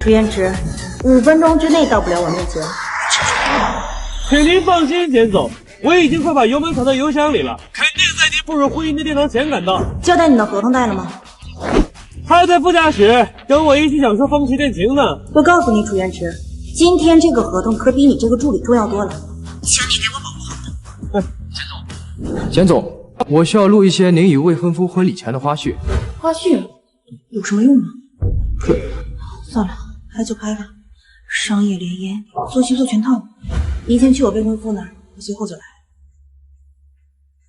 朱颜值，5分钟之内到不了我面前。请您放心，简总，我已经快把油门藏到油箱里了，肯定在您步入婚姻的殿堂前赶到。交代你的合同带了吗？还在副驾驶，跟我一起享受风趣恋情呢。我告诉你，朱颜值，今天这个合同可比你这个助理重要多了，请你给我保护好它。简总，我需要录一些您与未婚夫婚礼前的花絮。花絮有什么用吗？算了，拍就拍吧。商业联姻，做戏做全套。你先去我未婚夫那儿，我随后就来。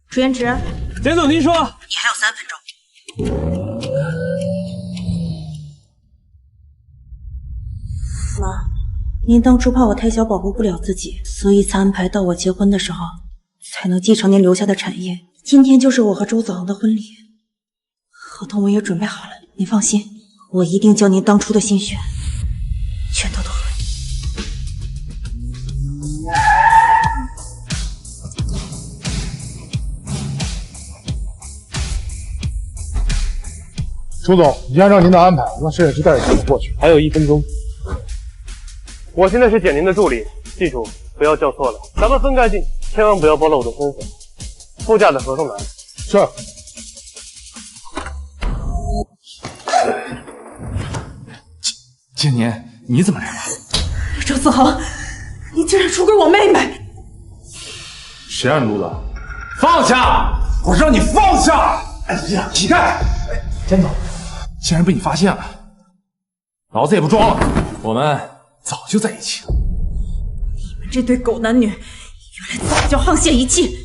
朱颜值，简总，您说，你还有3分钟。妈，您当初怕我太小保护不了自己，所以才安排到我结婚的时候才能继承您留下的产业。今天就是我和周子恒的婚礼，合同我也准备好了，您放心，我一定将您当初的心血全都还。朱总，已经按照您的安排，让摄影师带着节目过去。还有1分钟。我现在是简宁的助理，记住不要叫错了，咱们分开进，千万不要暴露我的身份。副驾的合同拿。是。简宁，你怎么来了？周子恒，你竟然出轨我妹妹！谁让你录的？放下！我让你放下！哎呀，乞丐！简总，既然被你发现了，老子也不装了，我们早就在一起了。你们这对狗男女，原来早就沆瀣一气。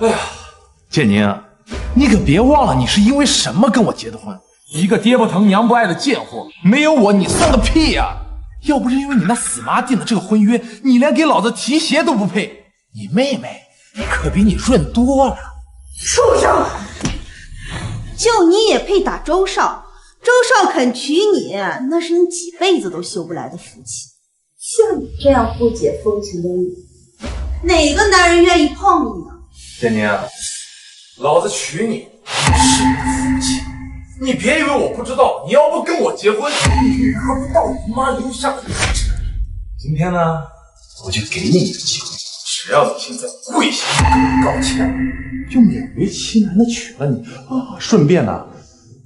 哎呀，简宁，你可别忘了你是因为什么跟我结的婚。一个爹不疼娘不爱的贱货，没有我你算个屁呀！要不是因为你那死妈定的这个婚约，你连给老子提鞋都不配。你妹妹可比你润多了。畜生！就你也配打周少？周少肯娶你，那是你几辈子都修不来的福气。像你这样不解风情的女，哪个男人愿意碰你呢？简宁，老子娶你是你的福气。你别以为我不知道，你要不跟我结婚，你得不到你妈留下的遗产。今天呢，我就给你一个机会，只要你现在跪下跟我道歉，就勉为其难的娶了你啊！顺便呢，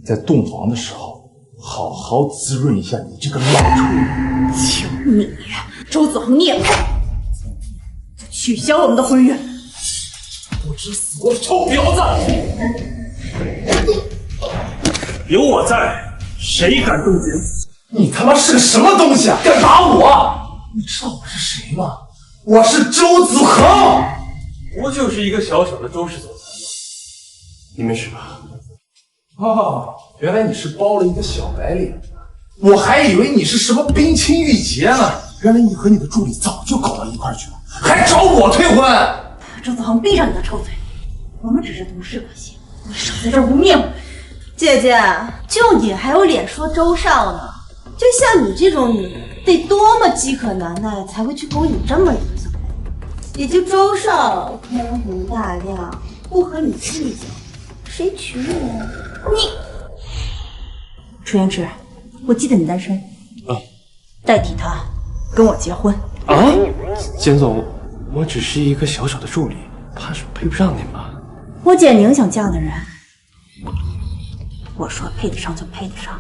在洞房的时候好好滋润一下你这个老臭人。就你，周子恒，你也配？就取消我们的婚约！不知死活的臭婊子！有我在，谁敢动简？你他妈是个什么东西啊！敢打我！你知道我是谁吗？我是周子恒。不就是一个小小的周氏总裁吗？你没事吧？哦，原来你是包了一个小白脸，我还以为你是什么冰清玉洁呢。原来你和你的助理早就搞到一块去了，还找我退婚。周子恒，闭上你的臭嘴！我们只是同事关系，你少在这儿污蔑我。姐姐，就你还有脸说周少呢？就像你这种女人，得多么饥渴难耐才会去勾引这么一个小白脸？也就周少通情大量，不和你计较，谁娶你呢？你，楚颜值，我记得你单身，代替他跟我结婚。啊，简总，我只是一个小小的助理，怕是配不上您吧？我简宁想嫁的人，我说配得上就配得上。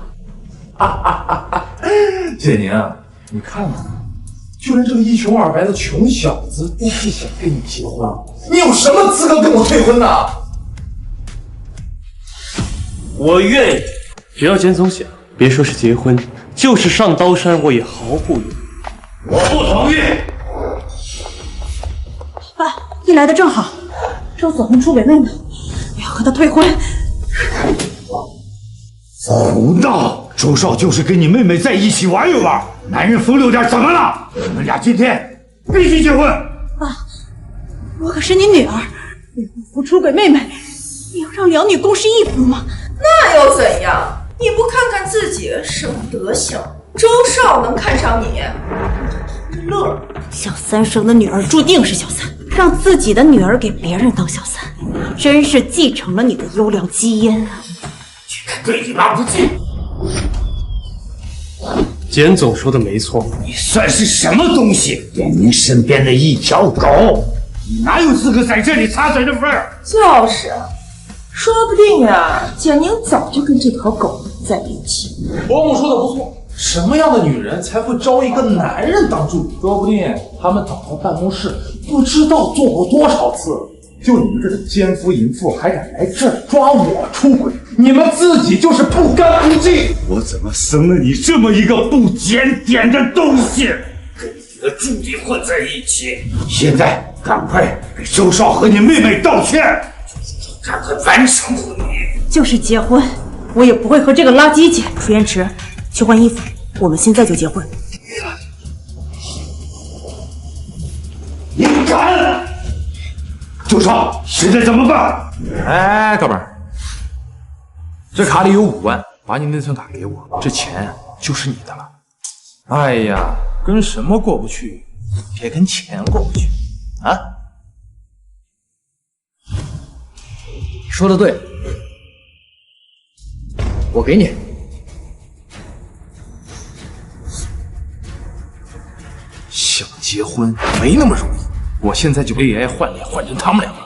简宁，你看看，就连这个一穷二白的穷小子都不想跟你结婚，你有什么资格跟我退婚呢？我愿意，只要简总想，别说是结婚，就是上刀山我也毫不犹豫。我不同意。爸，你来的正好，周子恒出轨妹妹，我要和他退婚。胡闹！周少就是跟你妹妹在一起玩一玩，男人风流点怎么了？你们俩今天必须结婚！爸，我可是你女儿，未婚夫出轨妹妹，你要让两女共侍一夫吗？那又怎样？你不看看自己什么德行？周少能看上你？乐，小三生的女儿注定是小三，让自己的女儿给别人当小三，真是继承了你的优良基因啊！对你妈不敬！简总说的没错，你算是什么东西？简宁身边的一条狗，你哪有资格在这里插嘴的份儿？就是，说不定啊，简宁早就跟这条狗在一起。伯母说的不错，什么样的女人才会招一个男人当助理？说不定他们找到办公室，不知道做过多少次。就你们这种奸夫淫妇，还敢来这儿抓我出轨？你们自己就是不干不净！我怎么生了你这么一个不检点的东西，跟你的助理混在一起？现在赶快给周少和你妹妹道歉，让他完成婚礼。就是结婚，我也不会和这个垃圾结。楚燕池，去换衣服，我们现在就结婚。你敢！周少，现在怎么办？哎，哥们儿，这卡里有5万，把你那张卡给我，这钱就是你的了。哎呀，跟什么过不去，别跟钱过不去啊！说的对，我给你。想结婚没那么容易，我现在就 AI 换脸换成他们两个。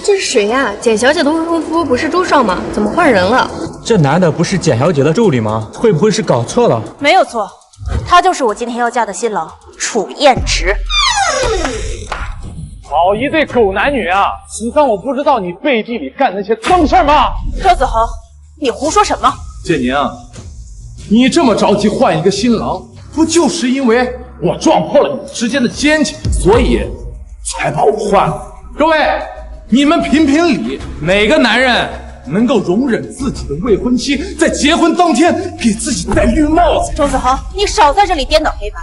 这是谁呀？简小姐的未婚夫不是周少吗？怎么换人了？这男的不是简小姐的助理吗？会不会是搞错了？没有错，他就是我今天要嫁的新郎楚燕池。好一对狗男女啊！你当我不知道你背地里干那些脏事吗？周子豪，你胡说什么？建宁，你这么着急换一个新郎，不就是因为我撞破了你们之间的奸情，所以才把我换了？各位，你们评评理，哪个男人能够容忍自己的未婚妻在结婚当天给自己戴绿帽子？周子豪，你少在这里颠倒黑白，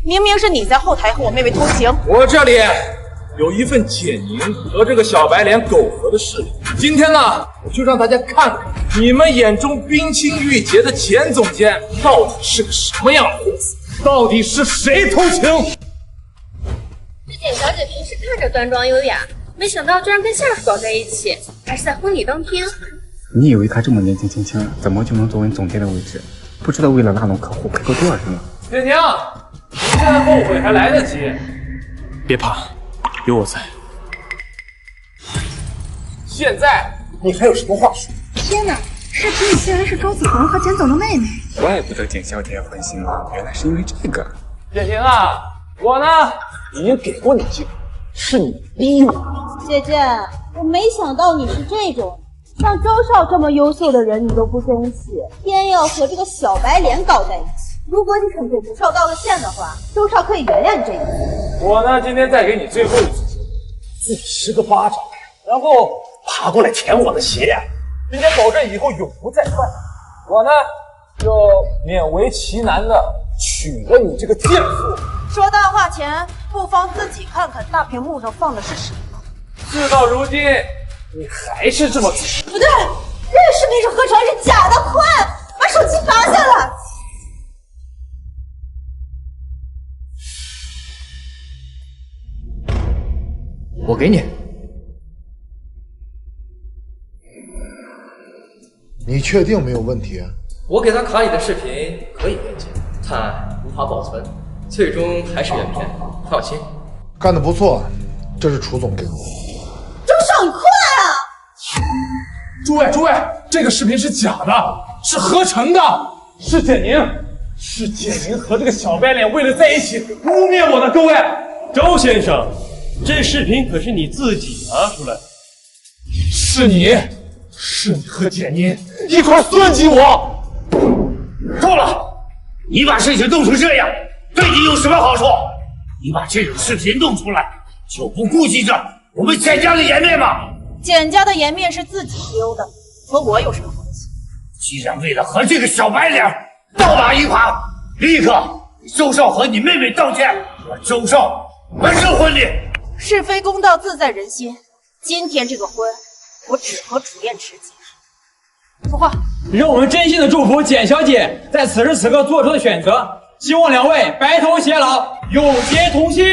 明明是你在后台和我妹妹偷情。我这里有一份简宁和这个小白脸苟合的事例，今天呢，我就让大家看看你们眼中冰清玉洁的简总监到底是个什么样的货色，到底是谁偷情？这简小姐平时看着端庄优雅，没想到居然跟下属搞在一起，还是在婚礼当天。你以为她这么年轻轻轻，怎么就能坐稳总监的位置？不知道为了拉拢客户赔过多少人了。简宁，你现在后悔还来得及。别怕，有我在。现在你还有什么话说？天哪，视频里竟然是周子恒和简总的妹妹。怪不得简小姐要换新郎，原来是因为这个。简宁啊，我呢已经给过你机会，是你逼我。姐姐，我没想到你是这种像周少这么优秀的人，你都不珍惜，偏要和这个小白脸搞在一起。如果你肯给周少道个歉的话，周少可以原谅你这一次。我呢，今天再给你最后一次机会，自己10个巴掌，然后爬过来舔我的鞋，并且保证以后永不再犯。我呢，就勉为其难的娶了你这个贱妇。说大话前，不妨自己看看大屏幕上放的是什么。事到如今，你还是这么做。不对，这个视频是合成，是假的，快把手机拿下来！我给你。你确定没有问题？我给他卡里的视频可以编辑，但无法保存，最终还是原片。放心，干得不错，这是楚总给我。周少，你快啊！诸位，这个视频是假的，是合成的，是简宁和这个小白脸为了在一起污蔑我的。各位，周先生，这视频可是你自己拿出来的。是你和简宁一块算计我。够了！你把事情弄成这样，对你有什么好处？你把这种视频弄出来，就不顾及着我们简家的颜面吗？简家的颜面是自己丢的，和我有什么关系？既然为了和这个小白脸倒打一耙，立刻给周少和你妹妹道歉，让周少完成婚礼。是非公道自在人心，今天这个婚，我只和楚燕池结。说话。让我们真心的祝福简小姐在此时此刻做出的选择，希望两位白头偕老，永结同心。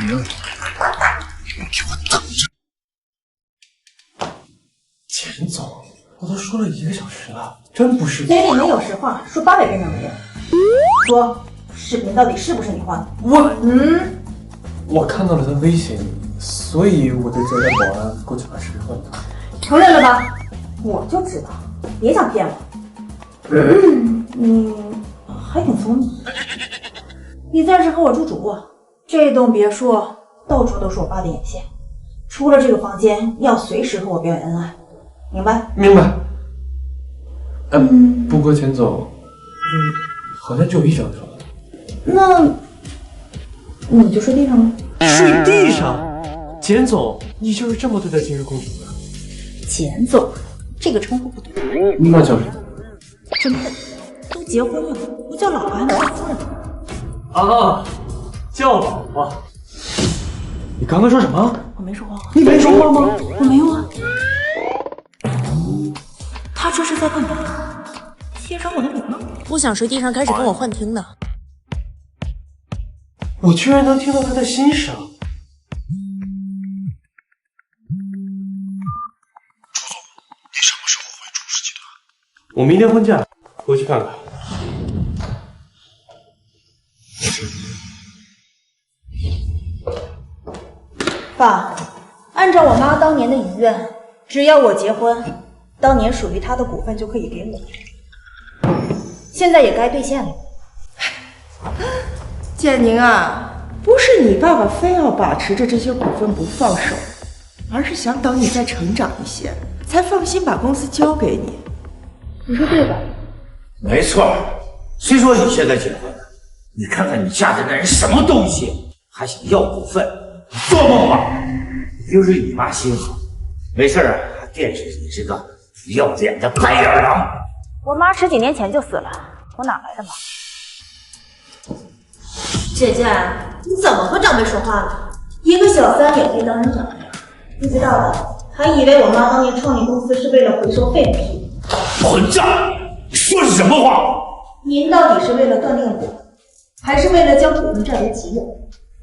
你们给我等着！钱总，我都说了1个小时了，真不是。嘴里没有实话，说800遍都没用。说，视频到底是不是你换的？我看到了他微信，所以我就交代保安过去把视频换掉。承认了吧？我就知道，别想骗我。你还挺聪明。你暂时和我住主卧，这栋别墅到处都是我爸的眼线，除了这个房间，要随时和我表演恩爱，明白？明白。不过钱总，好像就1张床。那你就睡地上了。睡地上？简总，你就是这么对待金氏公主的？简总，这个称呼不对。那叫什么？真笨，都结婚了，不叫老婆还能叫夫人吗？啊，叫老婆。你刚刚说什么？我没说话。你没说话吗？我没有啊。他这是在干嘛？欣赏我的礼貌？不想睡地上，开始跟我幻听呢。我居然能听到他的欣赏。朱总，你什么时候回朱氏集团？我明天婚假，回去看看。爸，按照我妈当年的遗愿，只要我结婚，当年属于她的股份就可以给我。现在也该兑现了。简宁啊，不是你爸爸非要把持着这些股份不放手，而是想等你再成长一些，才放心把公司交给你。你说对吧？没错，谁说你现在结婚了？你看看你嫁的那人什么东西，还想要股份？做梦吧！就是你妈心好，没事啊，还惦记你这个不要脸的白眼狼。我妈10几年前就死了，我哪来的妈？姐姐，你怎么和长辈说话呢？一个小三也可以当人长辈，不知道的还以为我妈当年创立公司是为了回收废品。混账！你说的什么话？您到底是为了锻炼我，还是为了将股份占为己有？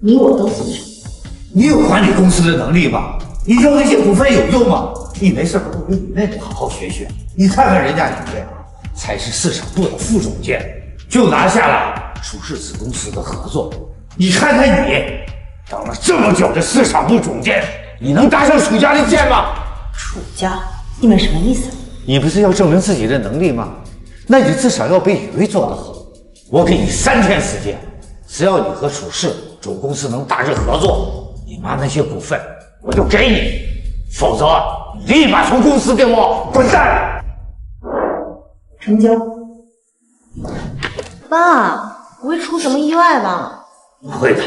你我都欣赏。你有管理公司的能力吗？你要那些股份有用吗？你没事不如你妹妹好好学学。你看看人家你妹才是市场部的副总监，就拿下了楚氏子公司的合作。你看看你，当了这么久的市场部总监，你能搭上楚家的剑吗？楚家，你们什么意思？你不是要证明自己的能力吗？那你至少要比雨薇做得好。我给你3天时间，只要你和楚氏总公司能大致合作，你妈那些股份我就给你，否则你立马从公司给我滚蛋！成交。爸，不会出什么意外吧？不会的，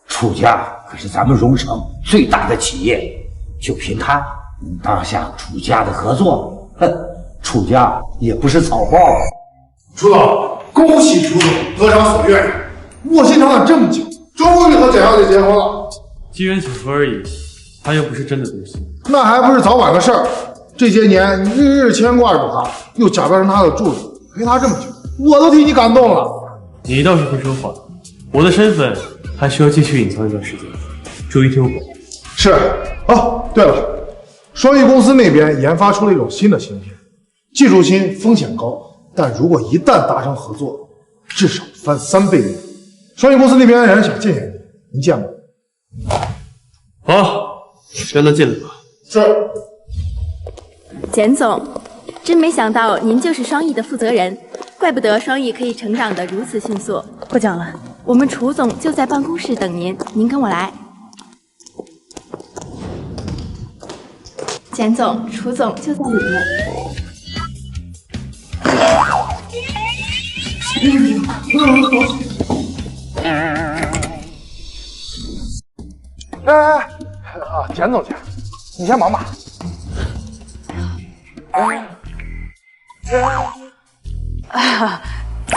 楚家可是咱们荣城最大的企业，就凭他能拿下楚家的合作，楚家也不是草包。楚总，恭喜楚总得偿所愿，卧薪尝胆这么久，终于和简小姐结婚了。机缘巧合而已，他又不是真的东西。那还不是早晚的事儿。这些年你日日牵挂着他，又假扮成他的助理，陪他这么久，我都替你感动了。你倒是会说话，我的身份还需要继续隐藏一段时间，注意听我。是。哦，对了，双翼公司那边研发出了一种新的芯片，技术新，风险高，但如果一旦达成合作，至少翻3倍利润。双翼公司那边人想见见你，您见吗？好，让他进来吧。是。简总，真没想到您就是双翼的负责人，怪不得双翼可以成长得如此迅速。不讲了，我们楚总就在办公室等您，您跟我来。简总，楚总就在里面。简总监，你先忙吧。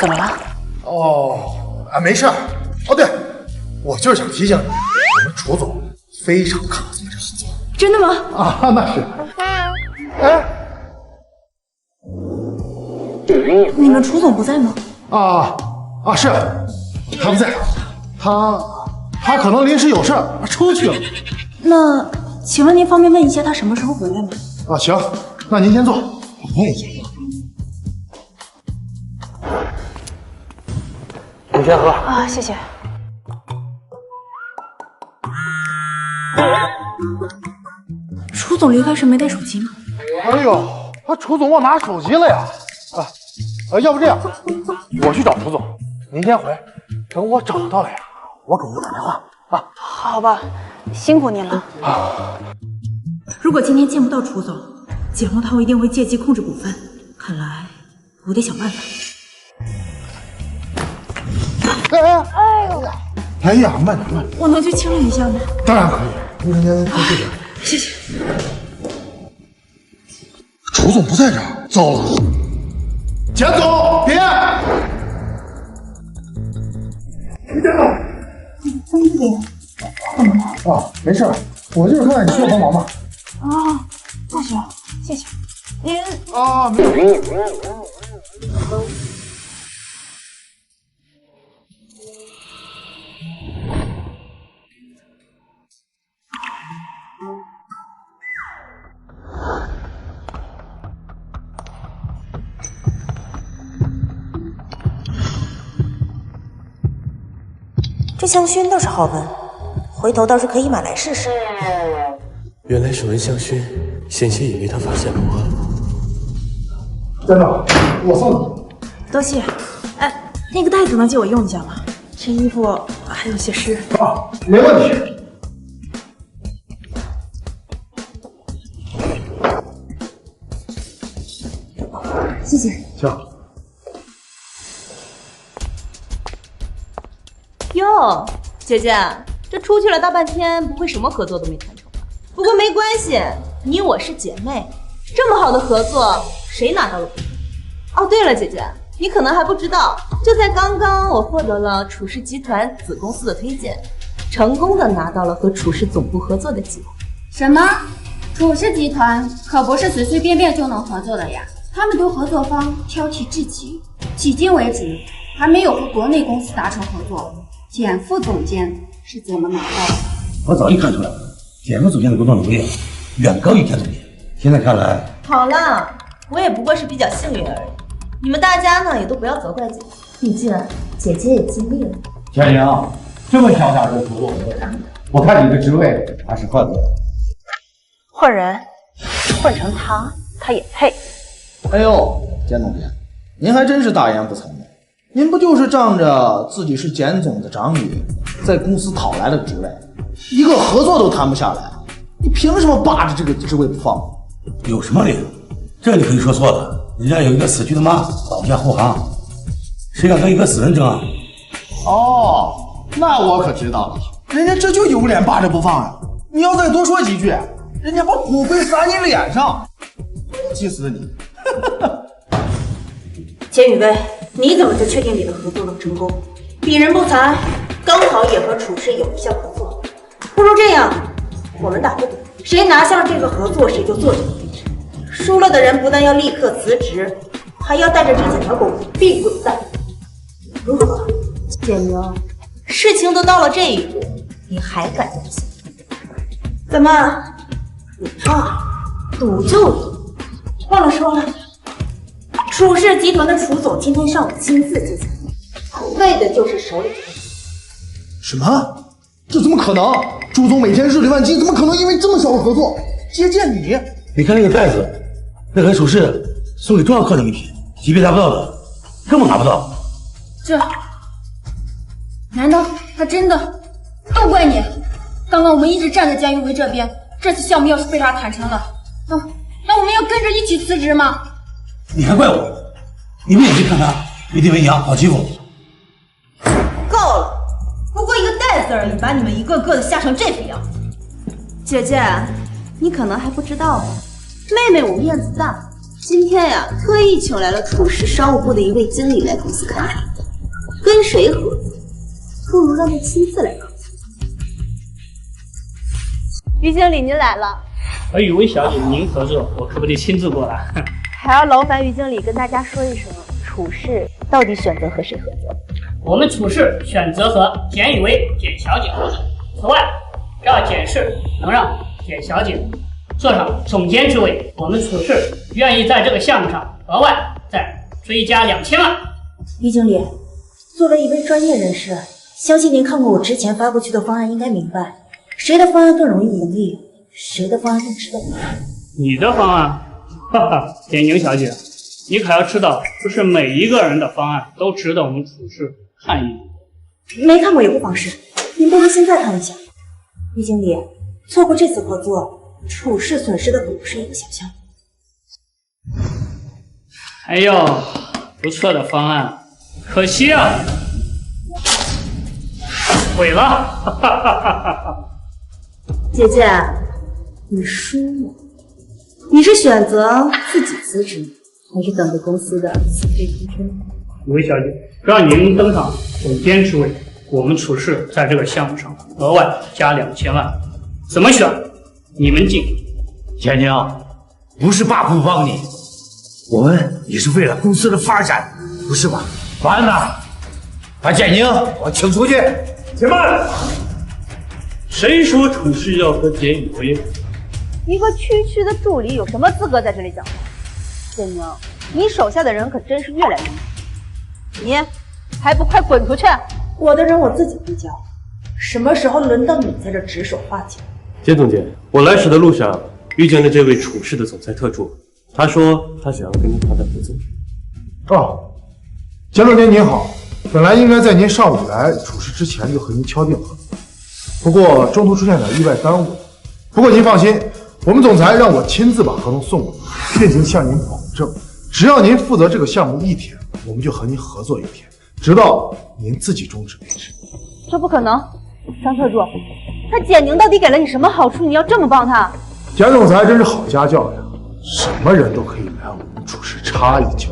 怎么了？没事。哦，对，我就是想提醒你，我们楚总非常看好你这事情。真的吗？那是。你们楚总不在吗？是，他不在，他他可能临时有事儿出去了。那请问您方便问一下他什么时候回来吗？啊，行，那您先坐，我问一下。你先喝啊，谢谢。楚总离开时没带手机吗？哎呦，楚总忘拿手机了呀！要不这样，我去找楚总，您先回，等我找到了呀，我给您打电话啊。好吧，辛苦您了。如果今天见不到楚总，简梦涛一定会借机控制股份。看来我得想办法。哎呀，慢点。我能去清理一下吗？当然可以，您先坐这边。谢谢。楚总不在这儿，糟了！简总，别！啊，没事，我就是看看你需要帮忙吗？啊，不需要，谢谢。您啊，没有。这香薰倒是好闻，回头倒是可以买来试试。原来是闻香薰，险些以为他发现了我。真的，我送你。多谢。哎，那个袋子能借我用一下吗？这衣服还有些湿。啊，没问题。谢谢。行。哟，姐姐，这出去了大半天，不会什么合作都没谈成吧？不过没关系，你我是姐妹，这么好的合作，谁拿到了不？哦，对了，姐姐，你可能还不知道，就在刚刚，我获得了楚氏集团子公司的推荐，成功的拿到了和楚氏总部合作的机会。什么？楚氏集团可不是随随便便就能合作的呀，他们对合作方挑剔至极，迄今为止还没有和国内公司达成合作。简副总监是怎么拿到的？我早就看出来了，简副总监的工作能力远高于田总监。现在看来，好了，我也不过是比较幸运而已。你们大家呢，也都不要责怪姐姐，毕竟姐姐也尽力了。田玲，这么小点的合作，我看你的职位还是换了。换人，换成他也配。哎呦，简总监，您还真是大言不惭的。您不就是仗着自己是简总的长女，在公司讨来的职位，一个合作都谈不下来，你凭什么霸着这个职位不放？有什么理由？这你可以说错了。人家有一个死去的妈保驾护航，谁敢跟一个死人争啊？哦，那我可知道了，人家这就有脸霸着不放啊！你要再多说几句，人家把骨灰撒你脸上，气死你！简宇威，你怎么就确定你的合作能成功？鄙人不才，刚好也和楚氏有一项合作，不如这样，我们打个赌，谁拿下了这个合作，谁就坐这个位置。输了的人不但要立刻辞职，还要带着这几条狗闭滚蛋。如何？简明，事情都到了这一步，你还敢这么想？怎么？你怕？赌就赌。忘了说了，楚氏集团的楚总今天上午亲自接见你，为的就是手里这个。什么？这怎么可能？朱总每天日理万机，怎么可能因为这么小的合作接见你？你看那个袋子，那和楚氏送给重要客人的礼品，级别达不到的，根本拿不到。难道他真的？都怪你！刚刚我们一直站在简宇威这边，这次项目要是被他谈成了，那我们要跟着一起辞职吗？你还怪我？你不眼睛看他一地为娘，好欺负。够了！不过一个袋子而已，把你们一个个的吓成这副样子。姐姐，你可能还不知道吧，妹妹我面子大，今天呀特意请来了楚氏商务部的一位经理来公司看看，跟谁合作，不如让他亲自来告诉我。于经理您来了。和宇威小姐您合作，我可不得亲自过来。还要劳烦于经理跟大家说一声，楚氏到底选择和谁合作？我们处室选择和简以为简小姐合作。此外，这简氏能让简小姐坐上总监之位，我们处室愿意在这个项目上额外再追加2000万。于经理，作为一位专业人士，相信您看过我之前发过去的方案，应该明白谁的方案更容易盈利，谁的方案更值得我看。你的方案，哈哈，简宁小姐，你可要知道，不是每一个人的方案都值得我们处室看一眼。没看过也不妨事，您不如现在看一下。于经理，错过这次合作，处室损失的可不是一个小项目。哎呦，不错的方案，可惜啊，毁了！哈哈哈哈哈！姐姐，你输了。你是选择自己辞职，还是等着公司的辞退通知？五位小姐，让您登上总监之位，我们处室在这个项目上额外加2000万，怎么选？你们定。简宁，不是爸不帮你，我们也是为了公司的发展，不是吧？保安呐，把简宁我请出去。且慢！谁说处室要和简以为？一个区区的助理有什么资格在这里讲话？简宁，你手下的人可真是越来越多，你还不快滚出去！我的人我自己会教，什么时候轮到你在这指手画脚？简总监，我来时的路上遇见了这位处室的总裁特助，他说他想要跟您谈谈合作。哦，简总监您好，本来应该在您上午来处室之前就和您敲定合作，不过中途出现点意外耽误。不过您放心，我们总裁让我亲自把合同送过来，并且向您保证，只要您负责这个项目1天，我们就和您合作1天，直到您自己终止为止。这不可能，张特助，他简宁到底给了你什么好处？你要这么帮他？简总裁真是好家教呀，什么人都可以来我们处室插一脚。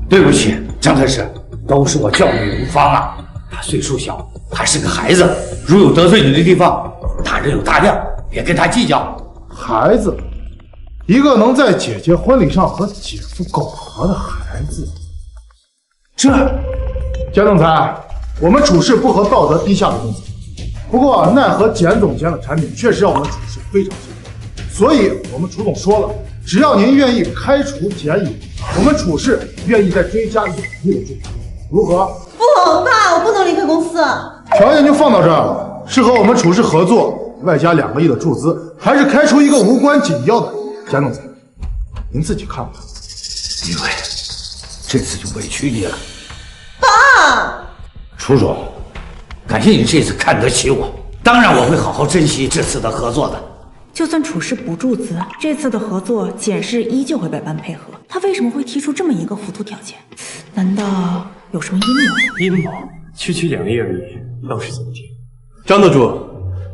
对不起，张特使，都是我教育无方啊。他岁数小，还是个孩子，如有得罪你的地方，大人有大量，别跟他计较。孩子，一个能在姐姐婚礼上和姐夫苟合的孩子，这，简总裁，我们处室不和道德低下的公司。不过奈何简总监的产品确实让我们处室非常心动，所以我们楚总说了，只要您愿意开除简以，我们处室愿意再追加2亿的注资，如何？不，爸，我不能离开公司。条件就放到这儿了，是和我们处室合作，外加2个亿的注资，还是开除一个无关紧要的人？简总裁，您自己看吧。因为这次就委屈你了。爸，楚总，感谢你这次看得起我，当然我会好好珍惜这次的合作的。就算处室不注资，这次的合作简氏依旧会百般配合。他为什么会提出这么一个糊涂条件？难道有什么阴谋？阴谋？区区2亿而已，倒是怎么听？张特助，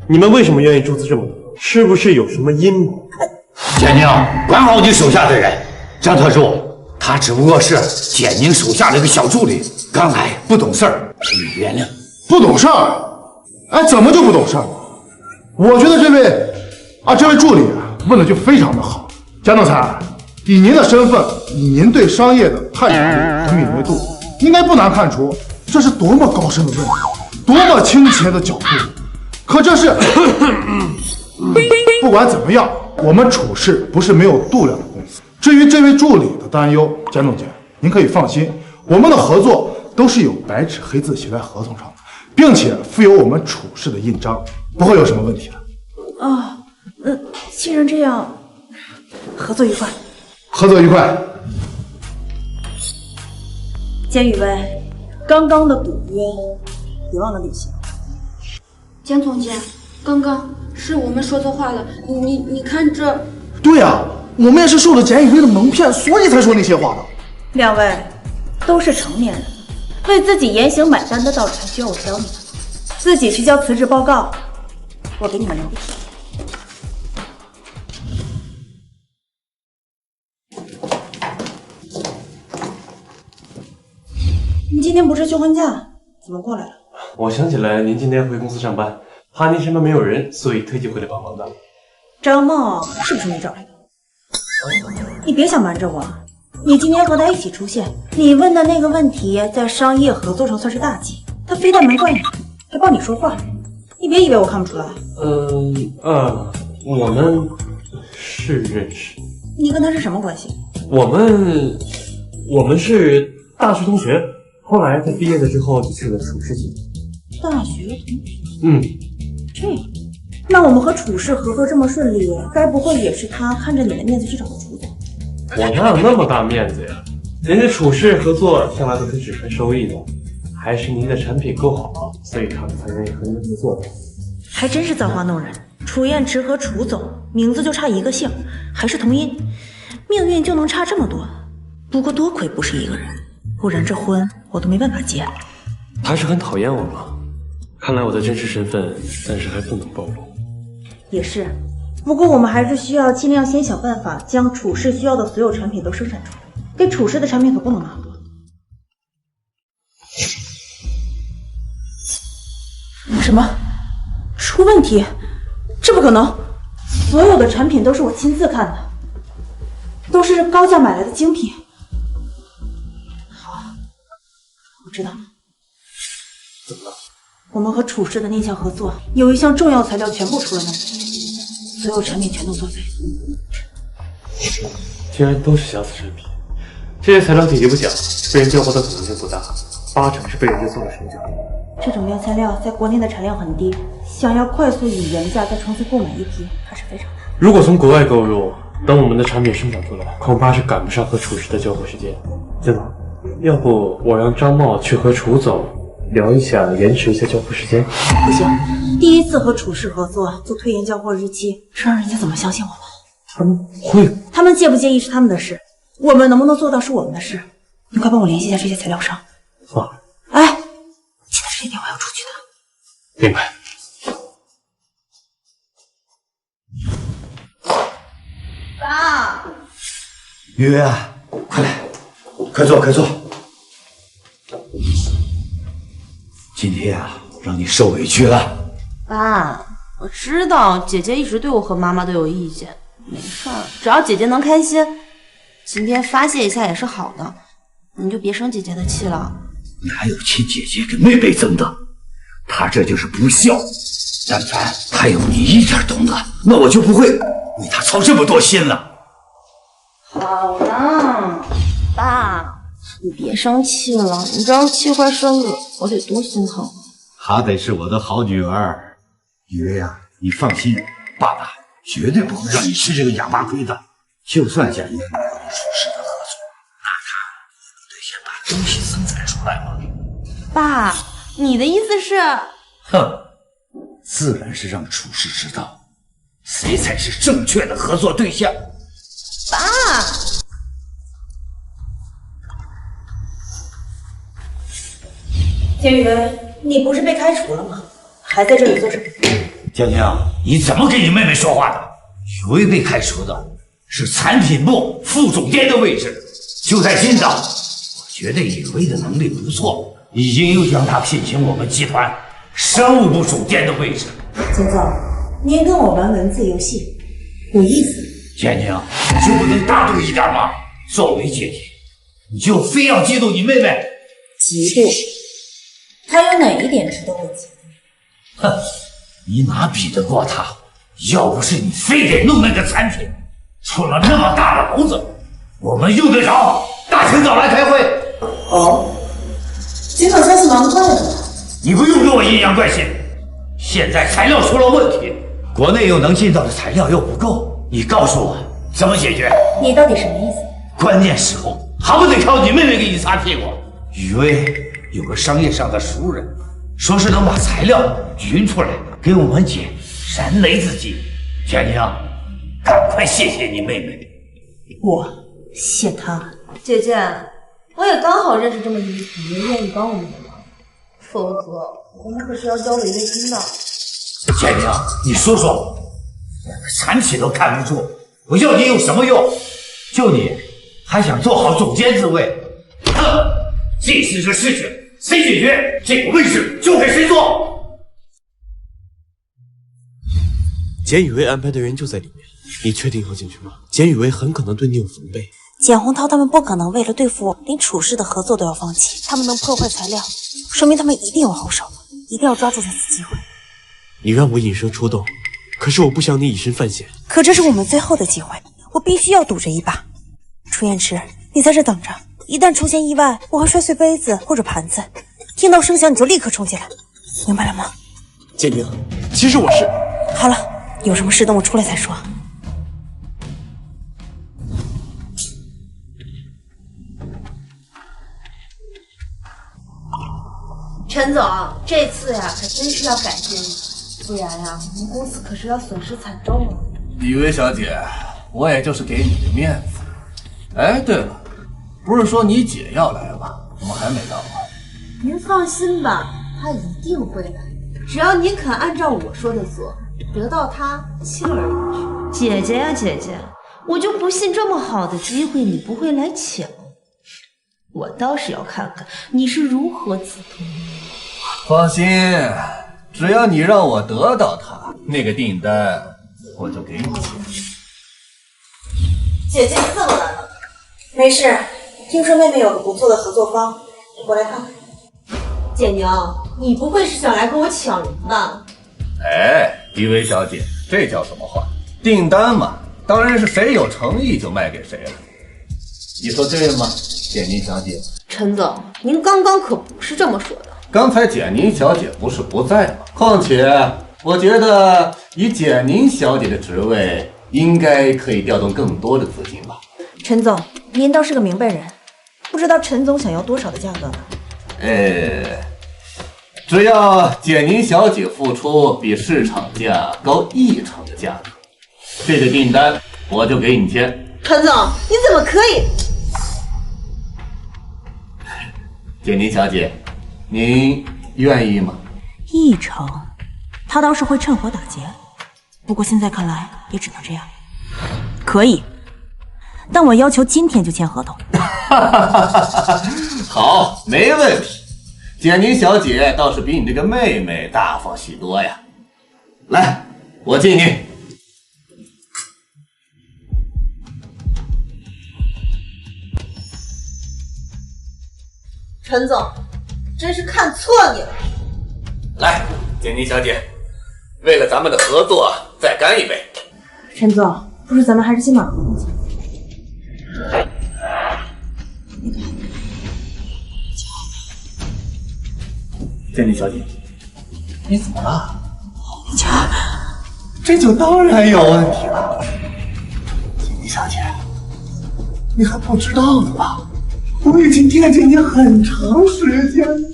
你们为什么愿意注资这么多？是不是有什么阴谋？简宁，管好你手下的人。张特助，他只不过是简宁手下的一个小助理，刚来不懂事儿，请你原谅。不懂事儿？哎，怎么就不懂事儿？我觉得这位助理问的就非常的好。简总裁，以您的身份，以您对商业的探讨力和敏锐度，应该不难看出这是多么高深的问题，多么倾斜的角度。可这是不管怎么样，我们处室不是没有度量的公司。至于这位助理的担忧，简总监您可以放心，我们的合作都是有白纸黑字写在合同上的，并且附有我们处室的印章，不会有什么问题的。既然这样，合作愉快。合作愉快。简宇威，刚刚的赌约别忘了履行。简总监，刚刚是我们说错话了，你看这。对呀，我们也是受了简以威的蒙骗，所以才说那些话的。两位都是成年人，为自己言行买单的道理还需要我教你们？自己去交辞职报告，我给你们留笔。你今天不是休婚假，怎么过来了？我想起来您今天回公司上班，怕您身边没有人，所以特地回来帮忙的。张茂是不是你找来的？你别想瞒着我，你今天和他一起出现，你问的那个问题在商业合作上算是大忌。他他非但没怪你，还帮你说话。你别以为我看不出来。我们是认识。你跟他是什么关系？我们是大学同学，后来他毕业了之后就去了处事级。大学同学？这样。那我们和处事合作这么顺利，该不会也是他看着你的面子去找的楚总？我哪有那么大面子呀？人家处事合作向来都是只看收益的，还是您的产品够好，所以他们才愿意和您合作的。还真是造化弄人，楚燕池和楚总名字就差一个姓，还是同音，命运就能差这么多。不过多亏不是一个人，不然这婚我都没办法结。他是很讨厌我吗？看来我的真实身份暂时还不能暴露。也是，不过我们还是需要尽量先想办法将处事需要的所有产品都生产出来，给处事的产品可不能拿多。什么？出问题？这不可能！所有的产品都是我亲自看的，都是高价买来的精品。好，我知道了。怎么了？我们和处事的那项合作有一项重要材料全部出了问题，所有产品全都作废。既然都是瑕疵产品，这些材料体积不小，被人交货的可能性不大，80%是被人家做了手脚。这种原材料在国内的产量很低，想要快速以原价再重新购买一批，还是非常难。如果从国外购入，等我们的产品生产出来，恐怕是赶不上和楚师的交货时间。江总，要不我让张茂去和楚总聊一下，延迟一下交付时间。不行，第一次和楚氏合作就推延交货日期，这让人家怎么相信我们？他们介不介意是他们的事，我们能不能做到是我们的事。你快帮我联系一下这些材料商。好。哎，记得这一点我要出去的。明白。爸，雨薇啊，快来，快坐，快坐。今天啊，让你受委屈了。爸，我知道姐姐一直对我和妈妈都有意见，没事儿，只要姐姐能开心，今天发泄一下也是好的，你就别生姐姐的气了。哪有亲姐姐跟妹妹争的？她这就是不孝。但凡她有你一点懂的，那我就不会为她操这么多心了。好了，爸，你别生气了，你这样气坏生日，我得多心疼。她得是我的好女儿。雨薇啊，你放心，爸爸绝对不会让你吃这个哑巴亏的。就算贾爷没有与楚师的合作，那他也得先把东西生产出来嘛。爸，你的意思是？哼，自然是让楚师知道谁才是正确的合作对象。爸，田雨薇，你不是被开除了吗？还在这里做什么？江江，你怎么跟你妹妹说话的？雨薇被开除的是产品部副总监的位置，就在今早，我觉得雨薇的能力不错，已经又将她聘请我们集团商务部总监的位置。金总，您跟我玩文字游戏，有意思。江江，你就不能大度一点吗？作为姐姐，你就非要嫉妒你妹妹？嫉妒？她有哪一点值得我嫉妒？哼，你哪比得过她？要不是你非得弄那个产品，出了那么大的篓子，我们用得着大清早来开会？好，金总先是忙得快了。你不用给我阴阳怪气。现在材料出了问题，国内又能进到的材料又不够，你告诉我怎么解决？你到底什么意思？关键时候还不得靠你妹妹给你擦屁股？雨薇有个商业上的熟人，说是能把材料匀出来给我们姐燃雷自己。江江，赶快谢谢你妹妹。我谢她。姐姐，我也刚好认识这么一个朋友，愿意帮我们的忙，否则我们可是要交违约金的。江江，你说说，连个产品都看不住，我要你有什么用？就你还想做好总监职位？哼，这是个事情，谁解决这个位置就给谁做。简雨薇安排的人就在里面，你确定要进去吗？简雨薇很可能对你有防备。简宏涛他们不可能为了对付我，连处事的合作都要放弃。他们能破坏材料，说明他们一定有后手，一定要抓住这次机会。你让我隐身出动，可是我不想你以身犯险。可这是我们最后的机会，我必须要赌这一把。楚燕池，你在这等着，一旦出现意外，我会摔碎杯子或者盘子，听到声响你就立刻冲进来，明白了吗？简宁，其实我是……好了，有什么事等我出来再说。陈总，这次呀，可真是要感谢你，不然呀，我们公司可是要损失惨重了。李薇小姐，我也就是给你个面子。哎，对了，不是说你姐要来吗？怎么还没到啊？您放心吧，她一定会来，只要您肯按照我说的做，得到她轻而易举。姐姐呀，姐姐，我就不信这么好的机会你不会来抢。我倒是要看看你是如何自投罗网。放心，只要你让我得到它，那个订单我就给你钱。姐姐，你怎么了？没事，听说妹妹有个不错的合作方，你过来看看。简宁，你不会是想来跟我抢人吧？哎，李薇小姐，这叫什么话？订单嘛，当然是谁有诚意就卖给谁了。你说对了吗，简宁小姐？陈总，您刚刚可不是这么说的。刚才简宁小姐不是不在吗？况且我觉得以简宁小姐的职位，应该可以调动更多的资金吧。陈总，您倒是个明白人，不知道陈总想要多少的价格呢？只要简宁小姐付出比市场价高1成的价格，这个订单我就给你签。陈总，你怎么可以？简宁小姐，您愿意吗1成，他倒是会趁火打劫，不过现在看来也只能这样。可以，但我要求今天就签合同。好，没问题。简宁小姐倒是比你这个妹妹大方许多呀。来，我敬你。陈总，真是看错你了。来，简宁小姐，为了咱们的合作，再干一杯。陈总，不如咱们还是先把合同签。简宁小姐，你怎么了？这就当然有问题了。简宁小姐，你还不知道呢吧？我已经惦记你很长时间了。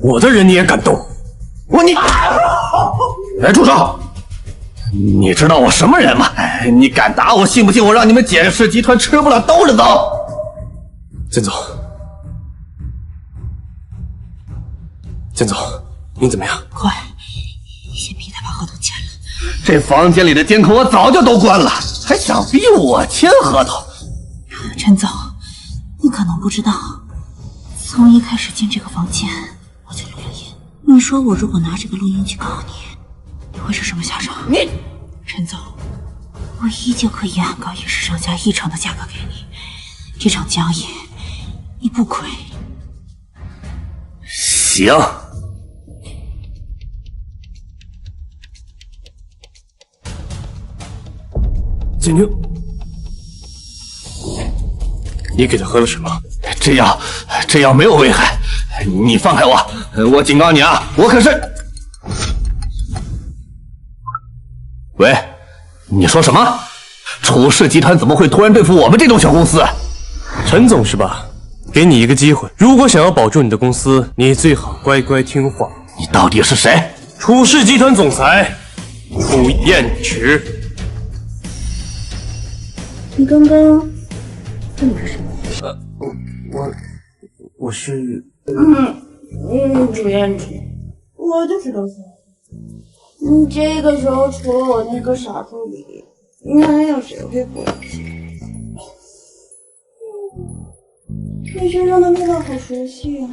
我的人你也敢动？哎，住手！你知道我什么人吗？你敢打我，信不信我让你们简氏集团吃不了兜着走？简总，简总，您怎么样？快，先逼他把合同签了。这房间里的监控我早就都关了，还想逼我签合同？陈总，你可能不知道，从一开始进这个房间我就录了音。你说我如果拿这个录音去告你，你会是什么下场？你，陈总，我依旧可以按高于市场价1成的价格给你。这场交易你不亏。行。简宁，你给他喝了什么？这药没有危害，你放开我！我警告你啊，我可是……喂，你说什么？楚氏集团怎么会突然对付我们这种小公司？陈总是吧？给你一个机会，如果想要保住你的公司，你最好乖乖听话。你到底是谁？楚氏集团总裁楚燕池。你刚刚说你是谁？我是楚燕池，我就知道是你。这个时候除了我那个傻助理，你还有谁会过去？你身上的味道好熟悉啊，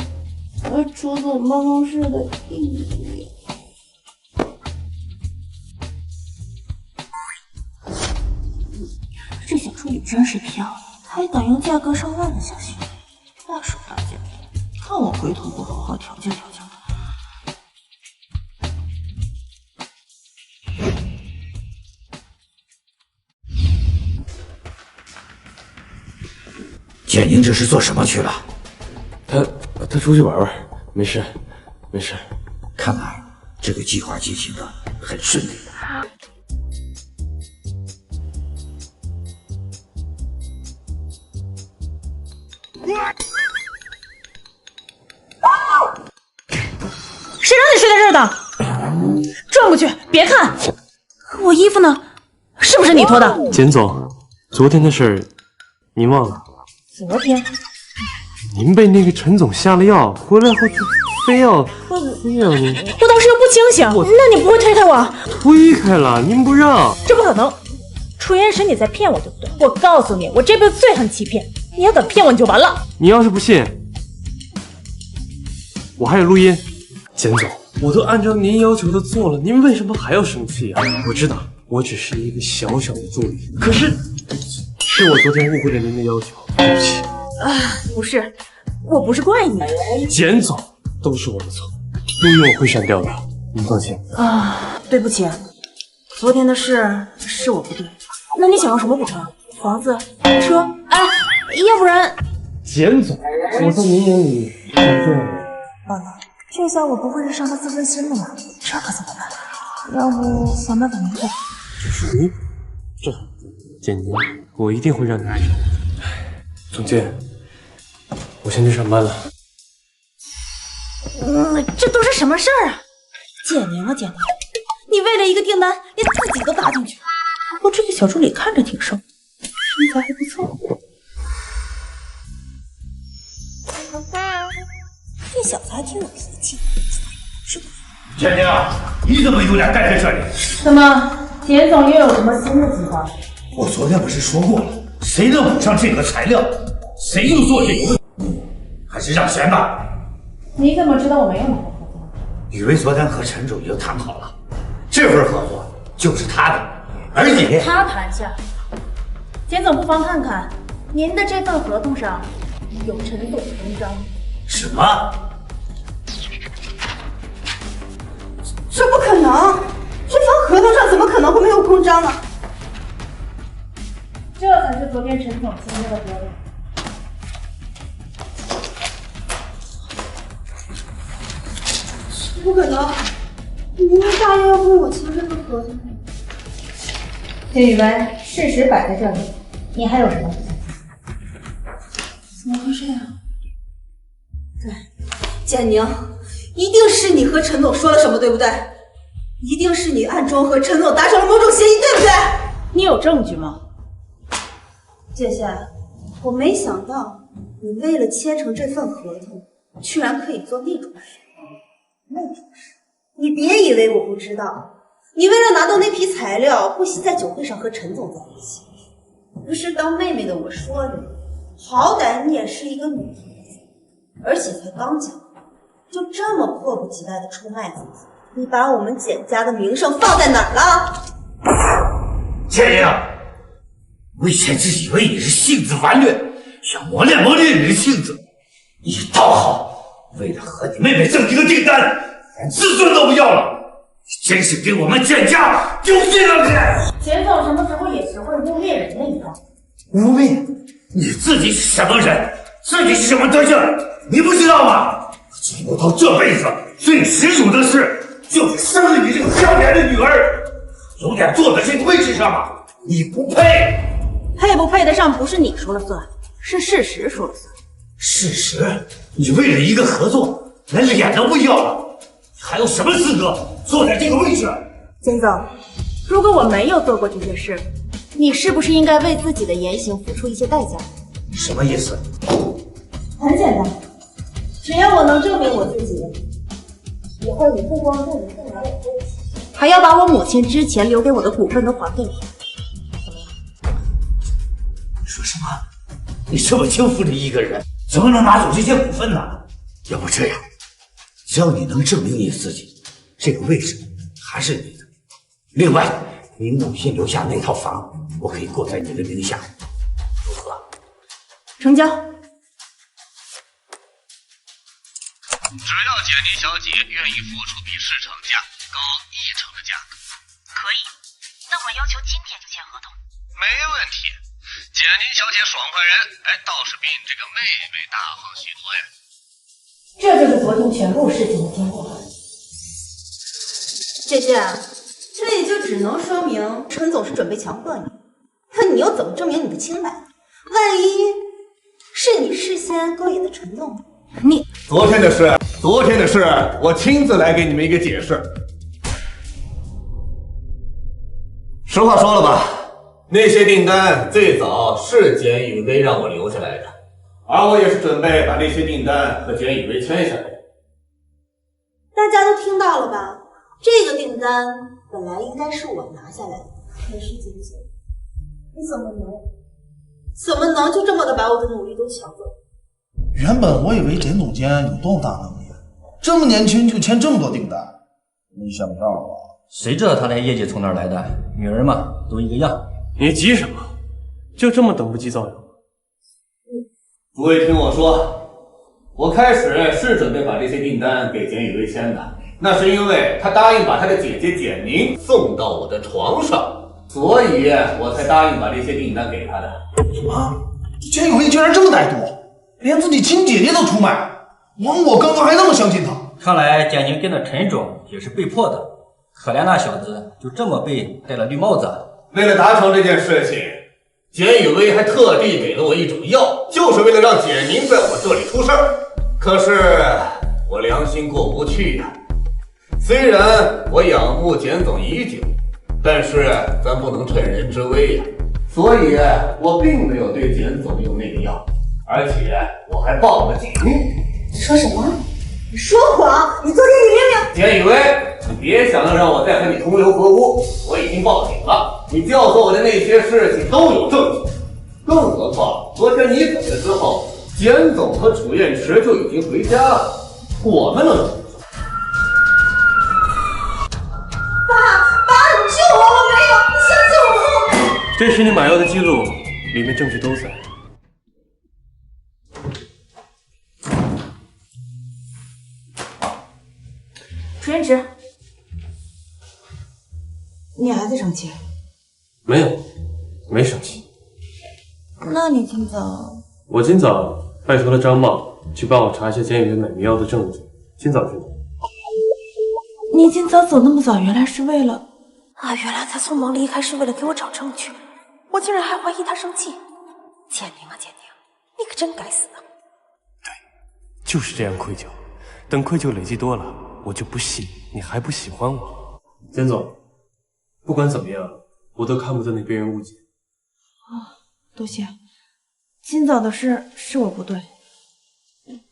和楚总办公室的一模一样。这真是漂亮，还敢用价格上万的下心，大手大脚，看我回头不好好调教调教他。简宁这是做什么去了？他出去玩玩，没事，没事。看来这个计划进行的很顺利。谁让你睡在这儿的？转过去，别看！我衣服呢？是不是你脱的？简总，昨天的事儿您忘了？昨天您被那个陈总下了药，回来后就非要你。我当时又不清醒，那你不会推开我？推开了，您不让。这不可能！楚言是你在骗我，对不对？我告诉你，我这辈子最恨欺骗，你要敢骗我，你就完了。你要是不信，我还有录音。简总，我都按照您要求的做了，您为什么还要生气啊？我知道，我只是一个小小的助理，可是我昨天误会了您的要求，对不起。不是，我不是怪你。简总，都是我的错，录音我会删掉的，您放心。对不起，昨天的事是我不对。那你想要什么补偿？房子、车？要不然……简总，我在您眼里是这样的。完了，这下我不会是伤他自尊心了吗？这可怎么办？要不想办法弥补？这简宁，我一定会让你爱上我的。总监，我先去上班了。这都是什么事儿啊？简宁啊，简宁，你为了一个订单，连自己都搭进去。不过这个小助理看着挺瘦，身材还不错。这小子还挺有脾气，是不是？简宁，你怎么有脸待在这里？怎么，简总又有什么新的计划？我昨天不是说过了，谁能补上这个材料，谁就做这个。还是让贤吧。你怎么知道我没有拿到合作？雨薇昨天和陈总已经谈好了，这份合作就是他的，而你他谈下。简总不妨看看，您的这份合同上有陈总的公章。什么？这不可能！这份合同上怎么可能会没有公章呢？这才是昨天陈总签约的合同。不可能！明明答应要跟我签这份合同。谢雨薇，事实摆在这里，你还有什么不相信？怎么会这样？对，简宁，一定是你和陈总说了什么，对不对？一定是你暗中和陈总达成了某种协议，对不对？你有证据吗？剑仙，我没想到你为了签成这份合同，居然可以做那种事。那种事，你别以为我不知道。你为了拿到那批材料，不惜在酒会上和陈总在一起。不是当妹妹的我说你，好歹你也是一个女孩子，而且才刚讲，就这么迫不及待的出卖自己，你把我们简家的名声放在哪儿了？简宁，我以前只以为你是性子顽劣，想磨练磨练你的性子，你倒好，为了和你妹妹挣这个订单，连自尊都不要了，你真是给我们简家丢尽了脸！简总什么时候也学会污蔑人的一套？污蔑？你自己是什么人？自己是什么德行？你不知道吗？经过到这辈子最耻辱的事，就是生了你这个可怜的女儿。有点坐在这个位置上吗？你不配！配不配得上不是你说了算，是事实说了算。事实？你为了一个合作，连脸都不要了，你还有什么资格坐在这个位置？简总，如果我没有做过这些事，你是不是应该为自己的言行付出一些代价？什么意思？很简单，只要我能证明我自己，以后你不光对你更拿我东西，还要把我母亲之前留给我的股份都还给我。怎么样？你说什么？你这么轻浮的一个人，怎么能拿走这些股份呢？要不这样，只要你能证明你自己，这个位置还是你的。另外，你母亲留下那套房，我可以过在你的名下。成交。只要简妮小姐愿意付出比市场价高10%的价格，可以。那我要求今天就签合同。没问题。简妮小姐爽快人，倒是比你这个妹妹大方许多呀。这就是昨天全部事情的经过。姐姐，这也就只能说明陈总是准备强迫你，可你又怎么证明你的清白？万一是你事先勾引的陈总呢？你昨天的事，我亲自来给你们一个解释。实话说了吧，那些订单最早是简雨薇让我留下来的，而我也是准备把那些订单和简雨薇签下来。大家都听到了吧？这个订单本来应该是我拿下来的，可是简姐，你怎么能就这么的把我的努力都抢走？原本我以为简总监有多大能力，这么年轻就签这么多订单，没想到啊！谁知道他那业绩从哪儿来的？女人嘛，都一个样。你急什么？就这么等不及造谣吗？诸位听我说，我开始是准备把这些订单给简雨薇签的，那是因为她答应把她的姐姐简宁送到我的床上，所以我才答应把这些订单给她的。什么？简雨薇居然这么歹毒，连自己亲姐姐都出卖！我刚刚还那么相信她。看来简宁跟着陈总也是被迫的，可怜那小子就这么被戴了绿帽子。为了达成这件事情，简雨薇还特地给了我一种药，就是为了让简宁在我这里出事儿。可是我良心过不去呀。虽然我仰慕简总已久，但是咱不能趁人之危呀。所以我并没有对简总用那个药，而且我还报了警。你说什么？你说谎！你昨天你明明……简雨薇，你别想着让我再和你同流合污，我已经报警了。你教唆我的那些事情都有证据，更何况昨天你走了之后，简总和楚燕池就已经回家了，我们能怎么做？爸，你救我！我没有，你相信我！这是你买药的记录，里面证据都在。楚燕池，你还在生气？没有，没生气。那你今早……我今早拜托了张茂去帮我查一下简雨薇买迷药的证据，今早去的。你今早走那么早，原来是为了……原来他匆忙离开是为了给我找证据，我竟然还怀疑他生气。简宁啊，简宁，你可真该死啊！就是这样愧疚，等愧疚累积多了，我就不信你还不喜欢我。简总，不管怎么样，我都看不得你被人误解。多谢。今早的事是我不对，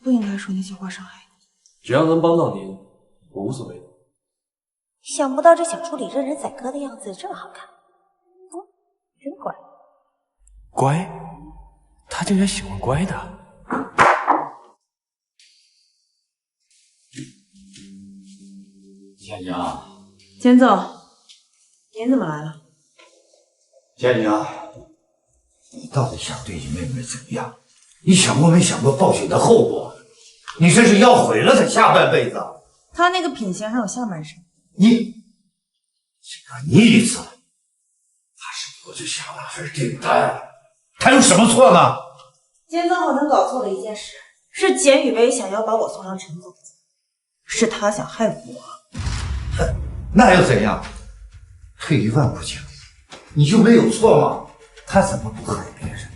不应该说那些话伤害你。只要能帮到您，我无所谓的。想不到这小助理任人宰割的样子这么好看，真乖。乖？他竟然喜欢乖的。简宁，简总，您怎么来了？简宁，你到底想对你妹妹怎么样？你想过没想过报警的后果？你这是要毁了她下半辈子。她那个品行还有下半生。你意思，她是我这下半份订单，她有什么错呢？简总好像搞错了一件事，是简雨薇想要把我送上陈总，是她想害我。哼，那又怎样？退一万步讲，你就没有错吗？她怎么不害别人，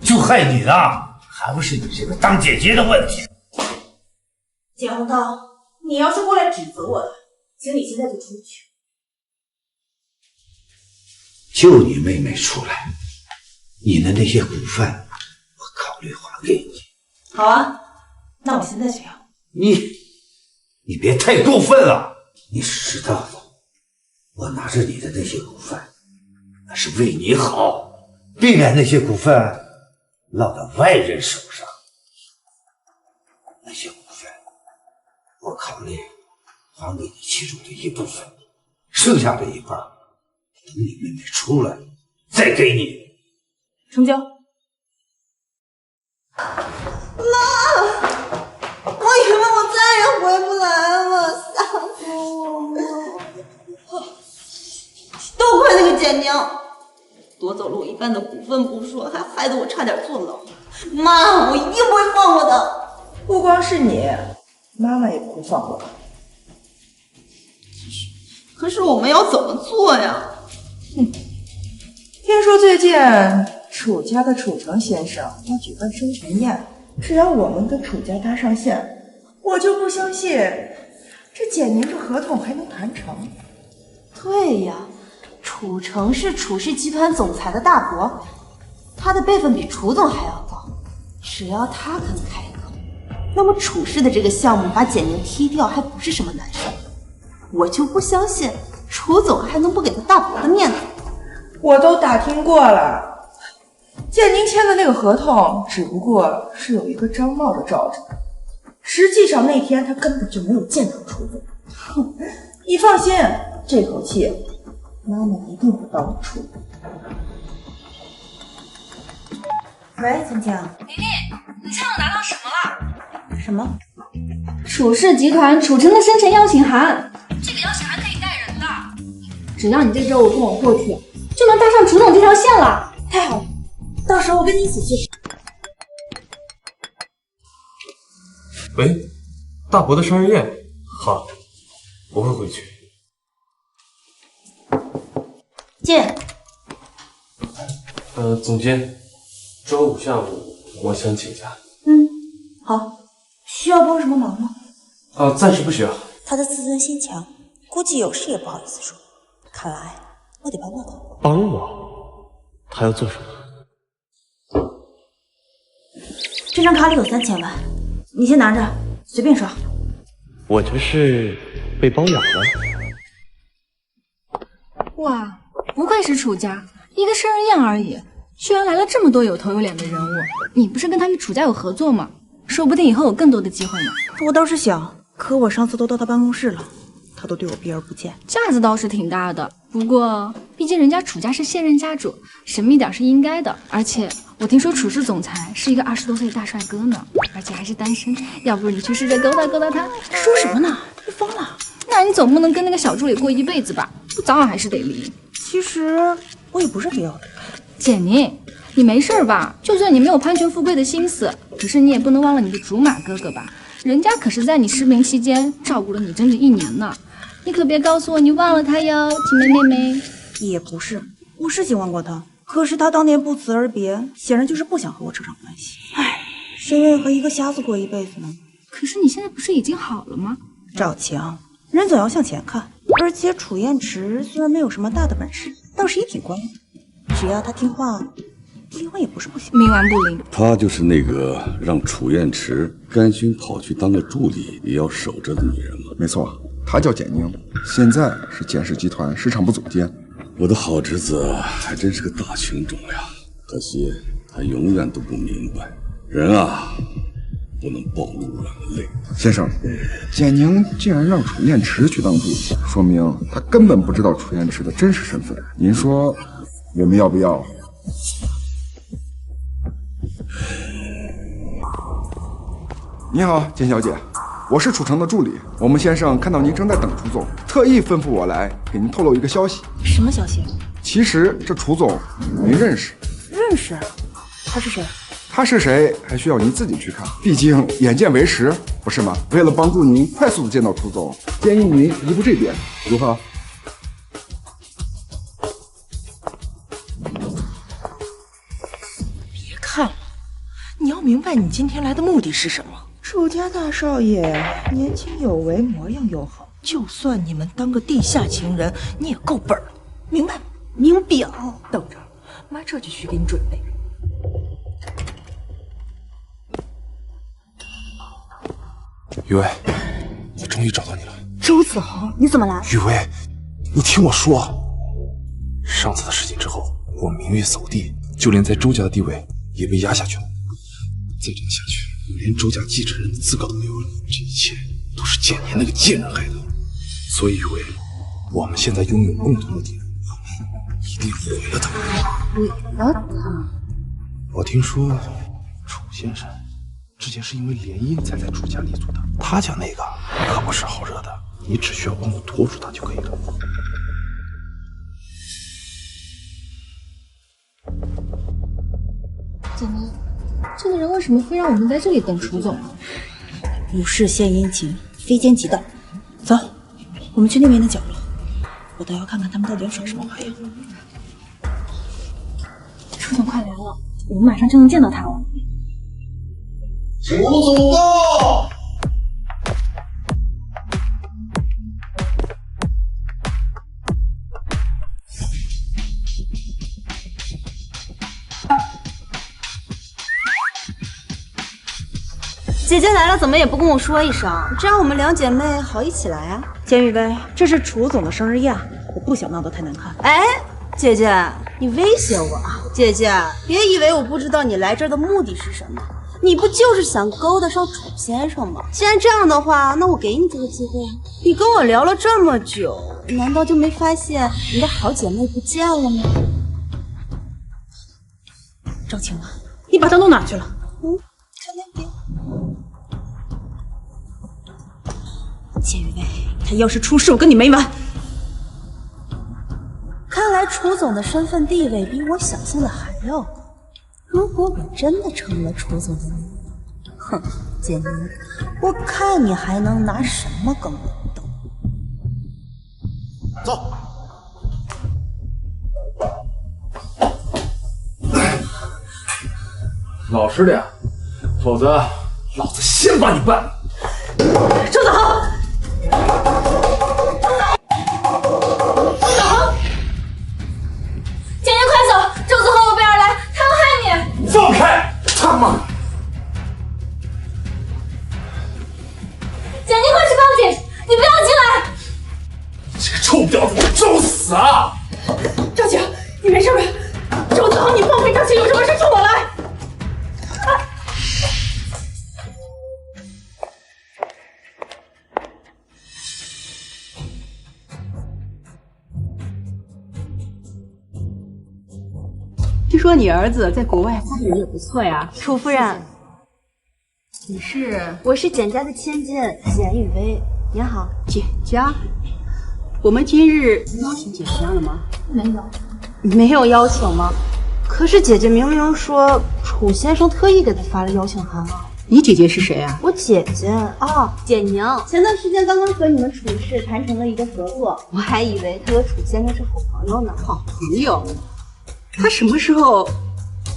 就害你呢？还不是你这个当姐姐的问题。简洪涛，你要是过来指责我的，请你现在就出去。就你妹妹出来，你的那些股份，我考虑还给你。好啊，那我现在就要。你别太过分了，你是知道的，我拿着你的那些股份，那是为你好，避免那些股份落到外人手上。那些股份，我考虑还给你其中的一部分，剩下的一半，等你妹妹出来再给你。成交。我以为我再也回不来了，吓死我了！多亏那个简宁，夺走了我一半的股份不说，还害得我差点坐牢。妈，我一定不会放过他。不光是你，妈妈也不会放过他。可是我们要怎么做呀？听说最近楚家的楚成先生要举办生辰宴，只要我们跟楚家搭上线，我就不相信这简宁的合同还能谈成。对呀，楚成是楚氏集团总裁的大伯，他的辈分比楚总还要高，只要他肯开口，那么楚氏的这个项目把简宁踢掉还不是什么难事。我就不相信楚总还能不给他大伯的面子。我都打听过了，简宁签的那个合同只不过是有一个张茂的罩着，实际上那天他根本就没有见到楚总。哼，你放心，这口气妈妈一定会帮你出。喂，晶晶。琳琳，你上午拿到什么了？什么？楚氏集团楚成的生辰邀请函。这个邀请函可以带人的，只要你这周五跟我过去，就能搭上楚总这条线了。太好了，到时候我跟你一起去。喂，大伯的生日宴，好，我会回去。见。总监，周五下午我想请假。好，需要帮什么忙吗？暂时不需要。他的自尊心强，估计有事也不好意思说。看来我得帮帮他。帮我？他要做什么？这张卡里有3000万，你先拿着，随便刷。我这是被包养了。哇，不愧是楚家，一个生日宴而已，居然来了这么多有头有脸的人物。你不是跟他们楚家有合作吗？说不定以后有更多的机会呢。我倒是想，可我上次都到他办公室了，他都对我避而不见，架子倒是挺大的。不过，毕竟人家楚家是现任家主，神秘点是应该的。而且我听说楚氏总裁是一个20多岁的大帅哥呢，而且还是单身。要不你去试着勾搭勾搭他？说什么呢？你疯了？那你总不能跟那个小助理过一辈子吧？不早晚还是得离。其实我也不是非要的。简宁，你没事吧？就算你没有攀权富贵的心思，可是你也不能忘了你的竹马哥哥吧？人家可是在你失明期间照顾了你整整1年呢。你可别告诉我你忘了他哟，青梅妹妹。也不是，我是喜欢过他，可是他当年不辞而别，显然就是不想和我扯上关系。唉，谁愿意和一个瞎子过一辈子呢？可是你现在不是已经好了吗？赵晴，人总要向前看，而且楚燕池虽然没有什么大的本事，倒是也挺乖的，只要他听话，离婚也不是不行。冥顽不灵。她就是那个让楚燕池甘心跑去当个助理也要守着的女人吗？没错，她叫简宁，现在是简氏集团市场部总监。我的好侄子还真是个大情种呀，可惜他永远都不明白，人啊不能暴露软肋。先生，简宁竟然让楚燕池去当助理，说明他根本不知道楚燕池的真实身份。您说我们要不要？你好，简小姐，我是楚城的助理。我们先生看到您正在等楚总，特意吩咐我来给您透露一个消息。什么消息？其实这楚总您认识。认识？他是谁？他是谁还需要您自己去看，毕竟眼见为实，不是吗？为了帮助您快速的见到楚总，建议您移步这边，如何？别看了，你要明白你今天来的目的是什么。楚家大少爷年轻有为，模样又好，就算你们当个地下情人，你也够本儿，明白吗？明表。等着，妈这就去给你准备。雨薇，我终于找到你了。周子豪，你怎么来？雨薇，你听我说，上次的事情之后，我名誉扫地，就连在周家的地位也被压下去了。再这样下去，我连周家继承人的资格都没有了。这一切都是简宁那个贱人害的。所以雨薇，我们现在拥有共同的敌人，我们一定毁了他。毁了他？我听说楚先生之前是因为联姻才在楚家立足的。他家那个可不是好惹的，你只需要帮我拖住他就可以了。简宁，这个人为什么非让我们在这里等楚总呢？无事献殷勤，非奸即盗。走，我们去那边的角落，我倒要看看他们到底要耍什么花样。楚总快来了，我们马上就能见到他了。楚总到！姐姐来了，怎么也不跟我说一声，这样我们两姐妹好一起来啊。简雨薇，这是楚总的生日宴，我不想闹得太难看。哎，姐姐，你威胁我啊？姐姐，别以为我不知道你来这儿的目的是什么。你不就是想勾搭上楚先生吗？既然这样的话，那我给你这个机会。你跟我聊了这么久，难道就没发现你的好姐妹不见了吗？赵晴啊，你把她弄哪去了？看那边。简雨薇，她要是出事，我跟你没完。看来楚总的身份地位比我想象的还要高。如果我真的成了楚总的女人，哼，简宁，我看你还能拿什么跟我斗？走。老实点，否则老子先把你办了。周子豪，简宁，快走！周子豪，我边儿来，他要害你！放开！他妈！简宁，快去报警！你不要进来！这个臭婊子，你找死啊！赵晴，你没事吧？周子豪，你放飞赵晴，有什么事冲我来。听说你儿子在国外发展也不错呀，楚夫人，你是？我是简家的千金简雨薇，您好。简家？我们今日邀请简家了吗？没有。没有邀请吗？可是姐姐明明说楚先生特意给她发了邀请函啊。你姐姐是谁啊？我姐姐哦，简宁。前段时间刚刚和你们楚氏谈成了一个合作，我还以为她和楚先生是好朋友呢。好朋友？他什么时候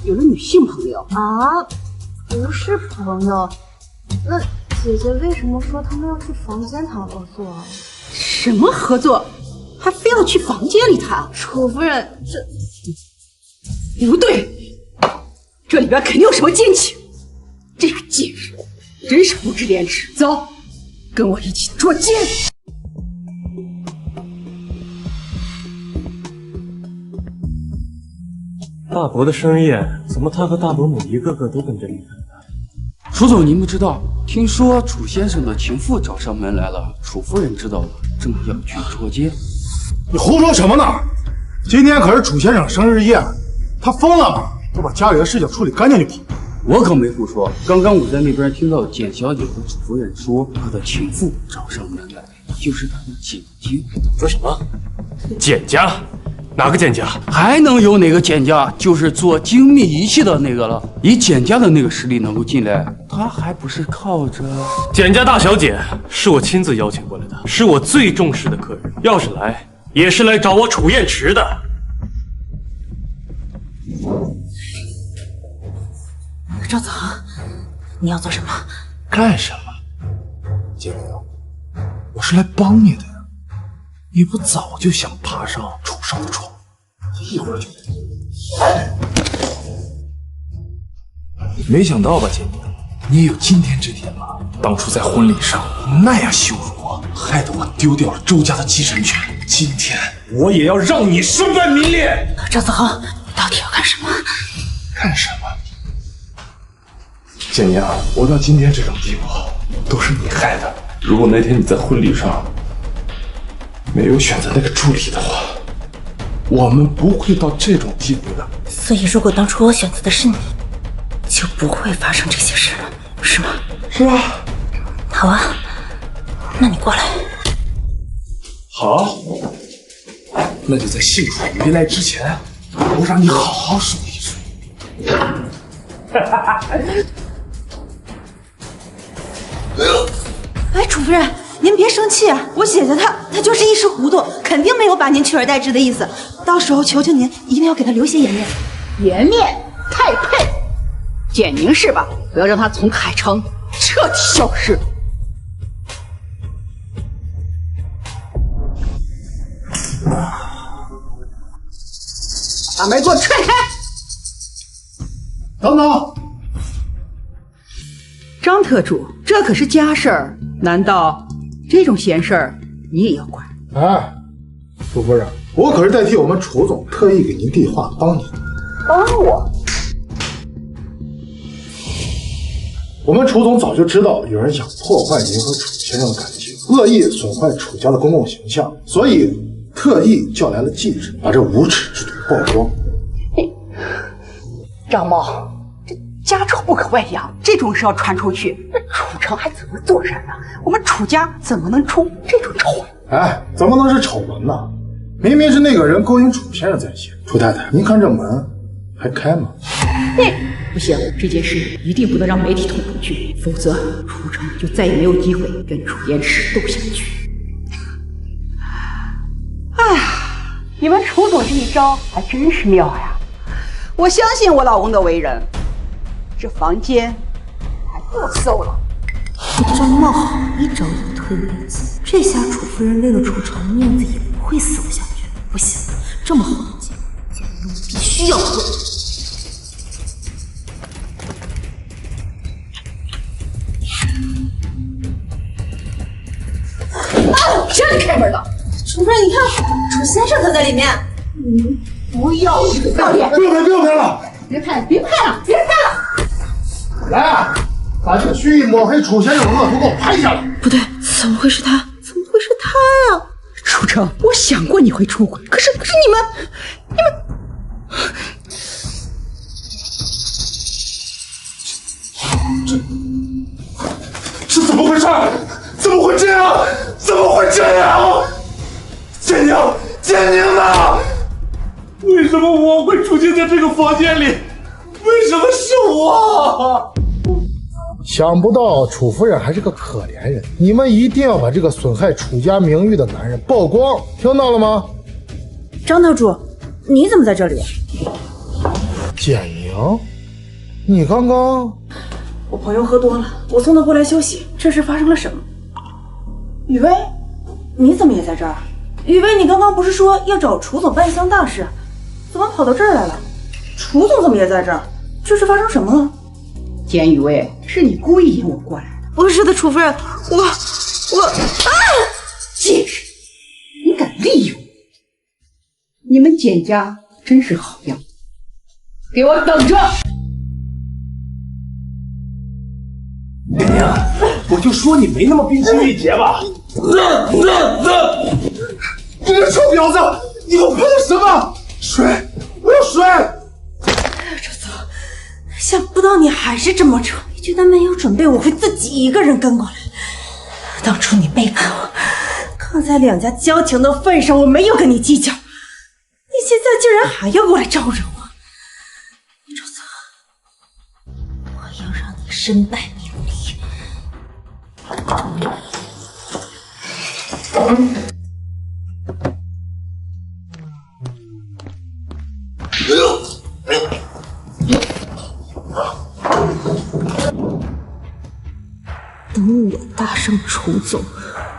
有了女性朋友啊？不是朋友，那姐姐为什么说他们要去房间谈合作？什么合作？还非要去房间里谈？楚夫人，这不对，这里边肯定有什么奸情。这个贱人真是不知廉耻。走，跟我一起捉奸。大伯的生日宴，怎么他和大伯母一个个都跟着离开了？楚总，您不知道，听说楚先生的情妇找上门来了，楚夫人知道了，正要去捉奸。你胡说什么呢？今天可是楚先生生日宴，他疯了吗？不把家里的事情处理干净就跑。我可没胡说，刚刚我在那边听到简小姐和楚夫人说，她的情妇找上门来，就是她的简家。说什么？简家？哪个简家？还能有哪个简家？就是做精密仪器的那个了。以简家的那个实力能够进来，他还不是靠着……简家大小姐是我亲自邀请过来的，是我最重视的客人。要是来，也是来找我楚燕池的。赵子豪，你要做什么？干什么？简宁，我是来帮你的呀。你不早就想爬上楚少的床，一会儿就没想到吧，简宁，你也有今天这天吧？当初在婚礼上那样羞辱我，害得我丢掉了周家的继承权。今天我也要让你身败名裂！赵子豪，你到底要干什么？干什么？简宁，我到今天这种地步，都是你害的。如果那天你在婚礼上没有选择那个助理的话，我们不会到这种地步的。所以，如果当初我选择的是你，就不会发生这些事了。是吗？是啊。好啊，那你过来。好，那就在幸水没来之前，我让你好好数一数。哎，楚夫人，您别生气啊，我姐姐她就是一时糊涂，肯定没有把您取而代之的意思。到时候求求您一定要给她留些颜面。颜面？太配！简宁是吧？我要让她从海城彻底消失。把门给我踹开！等等，张特助，这可是家事儿，难道这种闲事儿你也要管？哎，楚夫人，我可是代替我们楚总特意给您递话，帮您。帮我？我们楚总早就知道有人想破坏您和楚先生的感情，恶意损坏楚家的公共形象，所以特意叫来了记者，把这无耻之徒曝光。张茂，这家丑不可外扬，这种事要传出去，那楚城还怎么做人呢？我们楚家怎么能出这种丑闻？哎，怎么能是丑闻呢？明明是那个人勾引楚先生在先。楚太太，您看这门还开吗？不行，这件事一定不能让媒体捅出去，否则楚城就再也没有机会跟楚延迟斗下去。哎呀，你们楚总这一招还真是妙呀！我相信我老公的为人，这房间还不搜了。这张茂好一招就推了一次，这下楚夫人为了楚城的面子也不会搜下去。不行，这么好的机会，简宁必须要混。谁让你开门的？楚夫人，你看，楚先生可在里面。不要这个不要脸！不用拍了，别拍了，别拍了，别拍了！来，把这个蓄意抹黑楚先生的恶徒给我拍下来！不对，怎么会是他？怎么会是他呀？楚城，我想过你会出轨，可是你们，这怎么回事？怎么会这样？怎么会这样？简宁，简宁呢？为什么我会出现在这个房间里？为什么是我？想不到楚夫人还是个可怜人，你们一定要把这个损害楚家名誉的男人曝光，听到了吗？张特助，你怎么在这里？简宁，你刚刚……我朋友喝多了，我送他过来休息。这是发生了什么？雨薇，你怎么也在这儿？雨薇，你刚刚不是说要找楚总办一项大事，怎么跑到这儿来了？楚总怎么也在这儿？这是发生什么了？简雨薇，是你故意引我过来的？不是的，楚夫人，我贱人，你敢利用我？你们简家真是好样，给我等着！简宁，我就说你没那么冰清玉洁吧。你个臭婊子，你给我喷的什么？水，我要水！周总，想不到你还是这么蠢，你觉得没有准备我会自己一个人跟过来。当初你背叛我，看在两家交情的份上，我没有跟你计较。你现在竟然还要过来招惹我，周总，我要让你身败名裂。等我搭上楚总，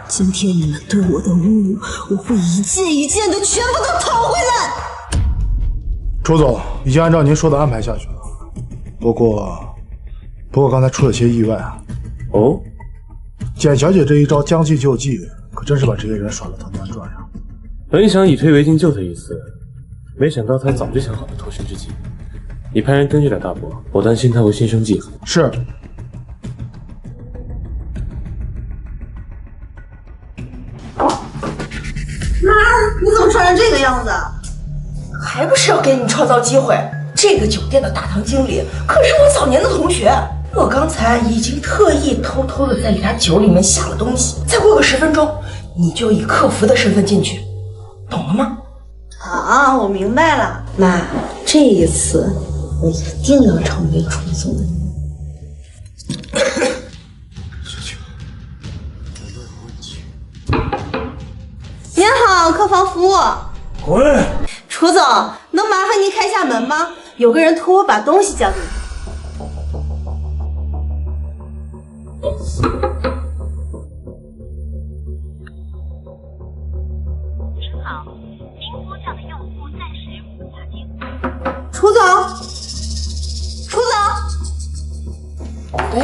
今天你们对我的侮辱，我会一件一件的全部都讨回来。楚总已经按照您说的安排下去了，不过刚才出了些意外啊。哦，简小姐这一招将计就计，可真是把这些人耍到团团转上。本想以退为进救他一次，没想到他早就想好了脱身之计。你派人跟着点大伯，我担心他会心生记恨。是。妈，你怎么穿成这个样子？还不是要给你创造机会。这个酒店的大堂经理可是我早年的同学。我刚才已经特意偷偷的在他酒里面下了东西，再过个10分钟，你就以客服的身份进去，懂了吗？好，我明白了。妈，这一次我一定要成为楚总的女人。您好，客房服务。滚！楚总，能麻烦您开下门吗？有个人托我把东西交给你。您好，您拨叫的用户暂时无法接通。楚总，楚总。哎，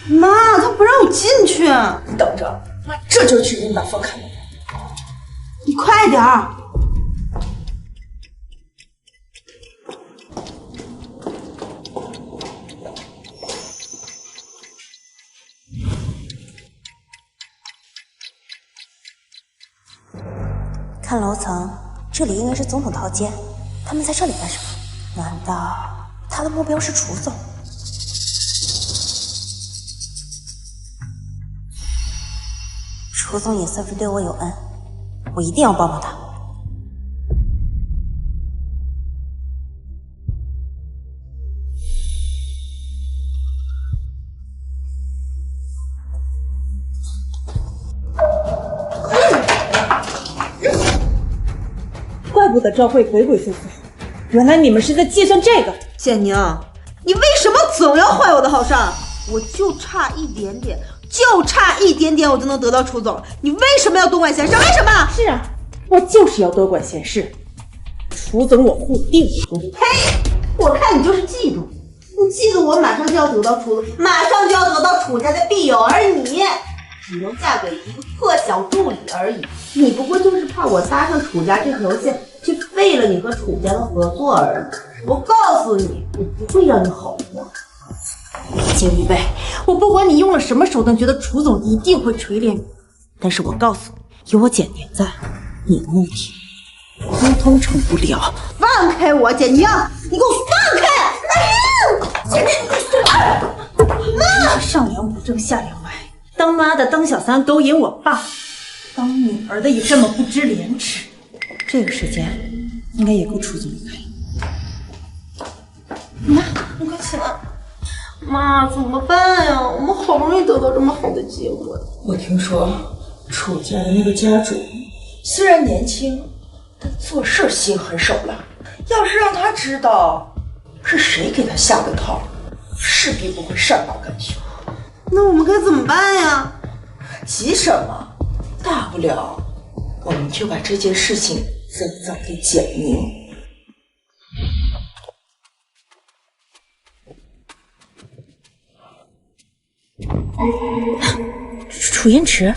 妈，他不让我进去。你等着，妈这就去给你把风开门。你快点儿。看楼层，这里应该是总统套间。他们在这里干什么？难道他的目标是楚总？楚总也算是对我有恩，我一定要帮帮他。怪不得赵慧鬼鬼祟祟，原来你们是在计算这个。简宁，你为什么总要坏我的好事儿？我就差一点点，我就能得到楚总，你为什么要多管闲事？为什么？是啊，我就是要多管闲事。楚总我护定不住。嘿，我看你就是嫉妒，你嫉妒我马上就要得到楚总，马上就要得到楚家的庇佑，而你只能嫁给一个破小助理而已。你不过就是怕我搭上楚家这条线，就废了你和楚家的合作而已。我告诉你，我不会让你好过。金玉贝，我不管你用了什么手段，觉得楚总一定会垂怜你，但是我告诉你，有我简宁在，你的目的通通成不了。放开我，简宁！你给我放开！简宁，妈，上梁不正下梁歪，当妈的当小三勾引我爸，当女儿的也这么不知廉耻。这个时间应该也够楚总离开了。妈，你快起来！妈，怎么办呀？我们好不容易得到这么好的结果。我听说楚家的那个家主虽然年轻，但做事心狠手辣。要是让他知道是谁给他下的套，势必不会善罢甘休。那我们该怎么办呀？急什么？大不了我们就把这件事情分赃给简宁。楚言池，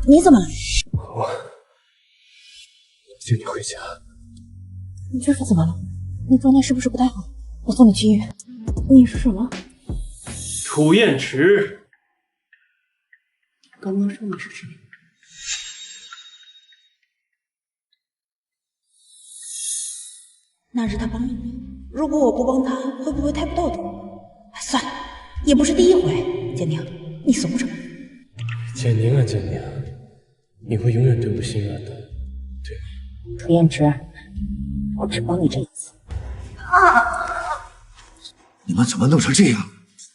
你怎么了？我接你回家。你这是怎么了？你状态是不是不太好？我送你去医院。你说什么？楚燕池，刚刚说你是谁？那是他帮了我，如果我不帮他，会不会太不道德？算了，也不是第一回。简宁，你怂什么？简宁啊，简宁，你会永远对我心软的，对吗？楚燕池，我只帮你这一次。你们怎么弄成这样？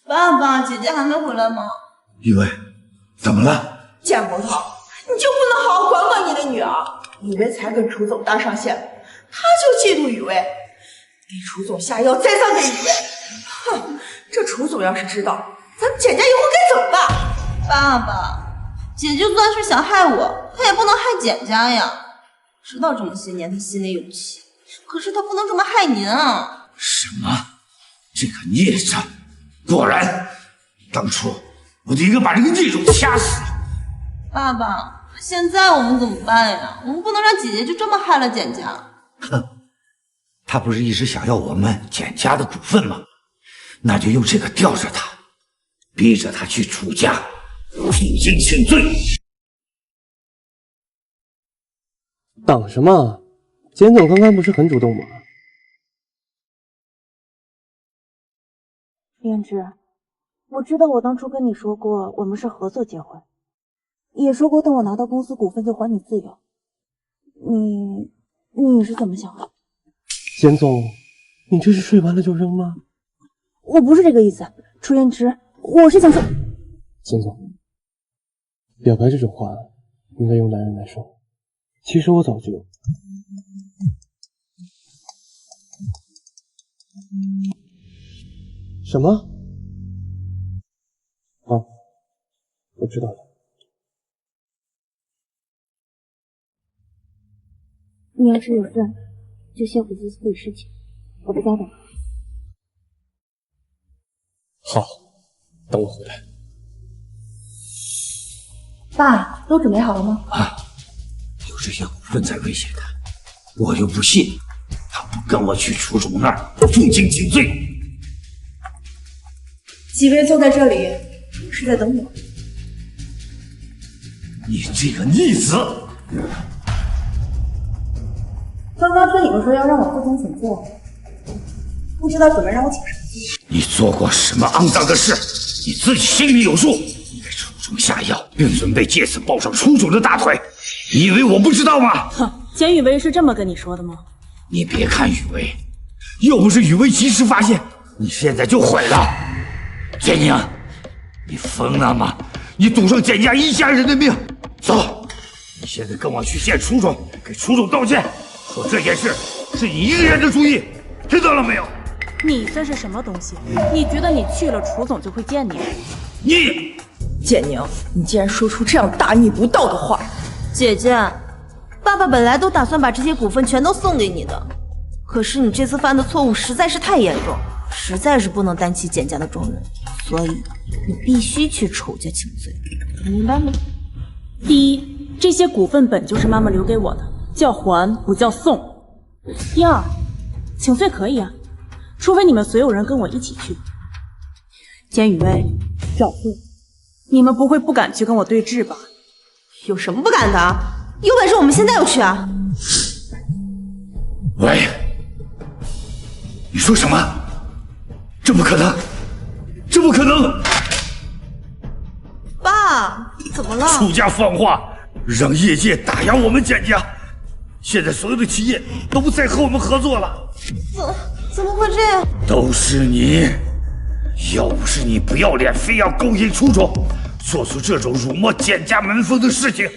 爸爸，姐姐还没回来吗？雨薇，怎么了？贱骨头，你就不能好好管管你的女儿？雨薇才跟楚总搭上线，他就嫉妒雨薇，给楚总下药，再三给雨薇。哼，这楚总要是知道，咱们简家以后该怎么办？爸爸，姐就算是想害我，她也不能害简家呀。知道这么些年她心里有气，可是她不能这么害您啊。什么？这个孽障！果然，当初我就应该把这个孽种掐死。爸爸，现在我们怎么办呀？我们不能让姐姐就这么害了简家。哼，他不是一直想要我们简家的股份吗？那就用这个吊着他，逼着他去楚家负荆请罪。挡什么？简总刚刚不是很主动吗？燕之，我知道我当初跟你说过我们是合作结婚，也说过等我拿到公司股份就还你自由。你是怎么想的？简总，你这是睡完了就扔吗？我不是这个意思，楚言之，我是想说，简总，表白这种话应该由男人来说。其实我早就……什么？啊，我知道了。你要是有事，就先回去处理事情，我在家等。好，等我回来。爸，都准备好了吗？啊，有这些股份在威胁他，我又不信他不跟我去楚总那儿负荆请罪。几位坐在这里是在等我？你这个逆子！刚刚听你们说要让我负荆请罪，不知道准备让我请什么罪？你做过什么肮脏的事，你自己心里有数。你给楚总下药，并准备借此抱上楚总的大腿，你以为我不知道吗？哼，简雨薇是这么跟你说的吗？你别看雨薇，要不是雨薇及时发现，你现在就毁了。简宁，你疯了吗？你赌上简家一家人的命！走，你现在跟我去见楚总，给楚总道歉，说这件事是你一个人的主意，听到了没有？你算是什么东西？你觉得你去了，楚总就会见你？你，简宁，你竟然说出这样大逆不道的话！姐姐，爸爸本来都打算把这些股份全都送给你的，可是你这次犯的错误实在是太严重，实在是不能担起简家的重任，所以你必须去楚家请罪，你明白吗？第一，这些股份本就是妈妈留给我的，叫还不叫送。第二，请罪可以啊，除非你们所有人跟我一起去。简雨薇、赵慧，你们不会不敢去跟我对峙吧？有什么不敢的？有本事我们现在就去啊！喂，你说什么？这不可能！这不可能！爸，怎么了？楚家放话，让业界打压我们简家，现在所有的企业都不再和我们合作了。怎么会这样？都是你！要不是你不要脸，非要勾引楚总，做出这种辱没简家门风的事情，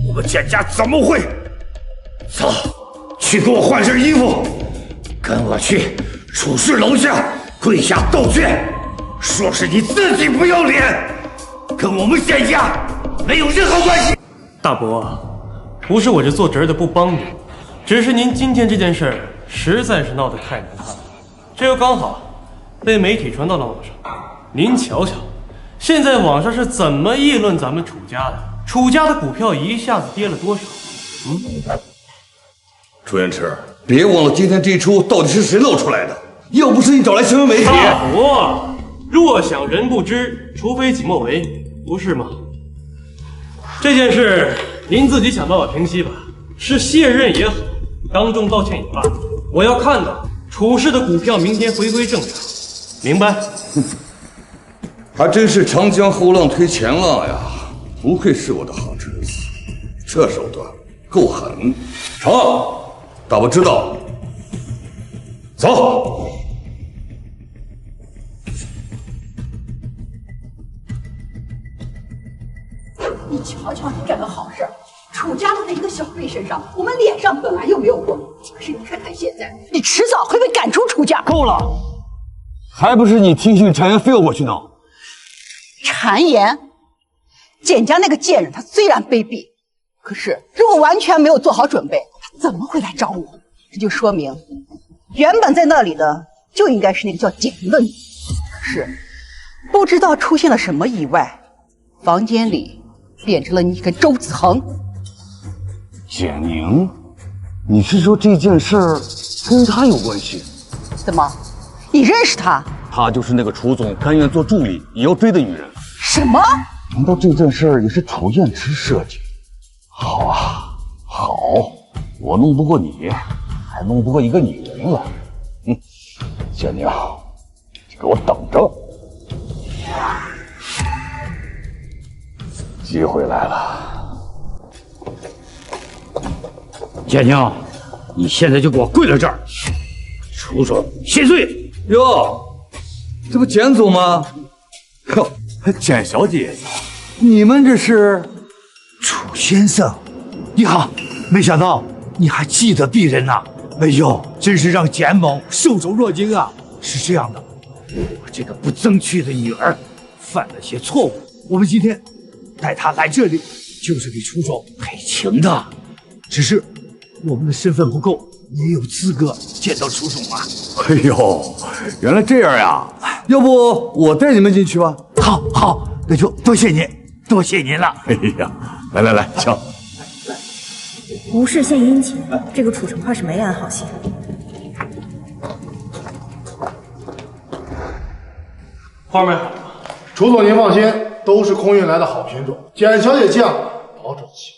我们简家怎么会？走，去给我换身衣服，跟我去楚氏楼下跪下道歉，说是你自己不要脸，跟我们简家没有任何关系。大伯，不是我这做侄儿的不帮你，只是您今天这件事儿实在是闹得太难看了，这又刚好被媒体传到了网上。您瞧瞧，现在网上是怎么议论咱们楚家的？楚家的股票一下子跌了多少？楚元池，别忘了今天这一出到底是谁闹出来的？要不是你找来新闻媒体，大伯，若想人不知，除非己莫为，不是吗？这件事您自己想办法平息吧，是卸任也好，当众道歉也罢，我要看到楚氏的股票明天回归正常，明白？还真是长江后浪推前浪呀！不愧是我的好侄子，这手段够狠。成，大伯知道了。走。你瞧瞧你干的好事，楚家落在一个小辈身上，我们脸上本来又没有光，可是你看看现在，你迟早会被赶出楚家。够了，还不是你提醒谗言非要我去闹？谗言，简家那个贱人，他虽然卑鄙，可是如果完全没有做好准备，他怎么会来找我？这就说明，原本在那里的就应该是那个叫简宁的女，可是不知道出现了什么意外，房间里变成了你跟周子恒。简宁，你是说这件事儿跟他有关系？怎么，你认识他？她就是那个楚总甘愿做助理也要追的女人。什么？难道这件事儿也是楚燕池设计？好啊，好，我弄不过你，还弄不过一个女人了。简宁，你给我等着！机会来了。简宁，你现在就给我跪在这儿，楚总谢罪。哟，这不简总吗？哟，简小姐，你们这是？楚先生，你好，没想到你还记得鄙人呐！哎呦，真是让简某受宠若惊啊！是这样的，我这个不争气的女儿犯了些错误，我们今天带她来这里，就是给楚总赔情的。只是我们的身份不够，没有资格见到楚总啊。哎呦，原来这样呀！要不我带你们进去吧？好，那就多谢您，多谢您了。哎呀，来，请。无事献殷勤，这个楚城怕是没安好心。花买好了，楚总您放心，都是空运来的好品种，简小姐酱保准齐。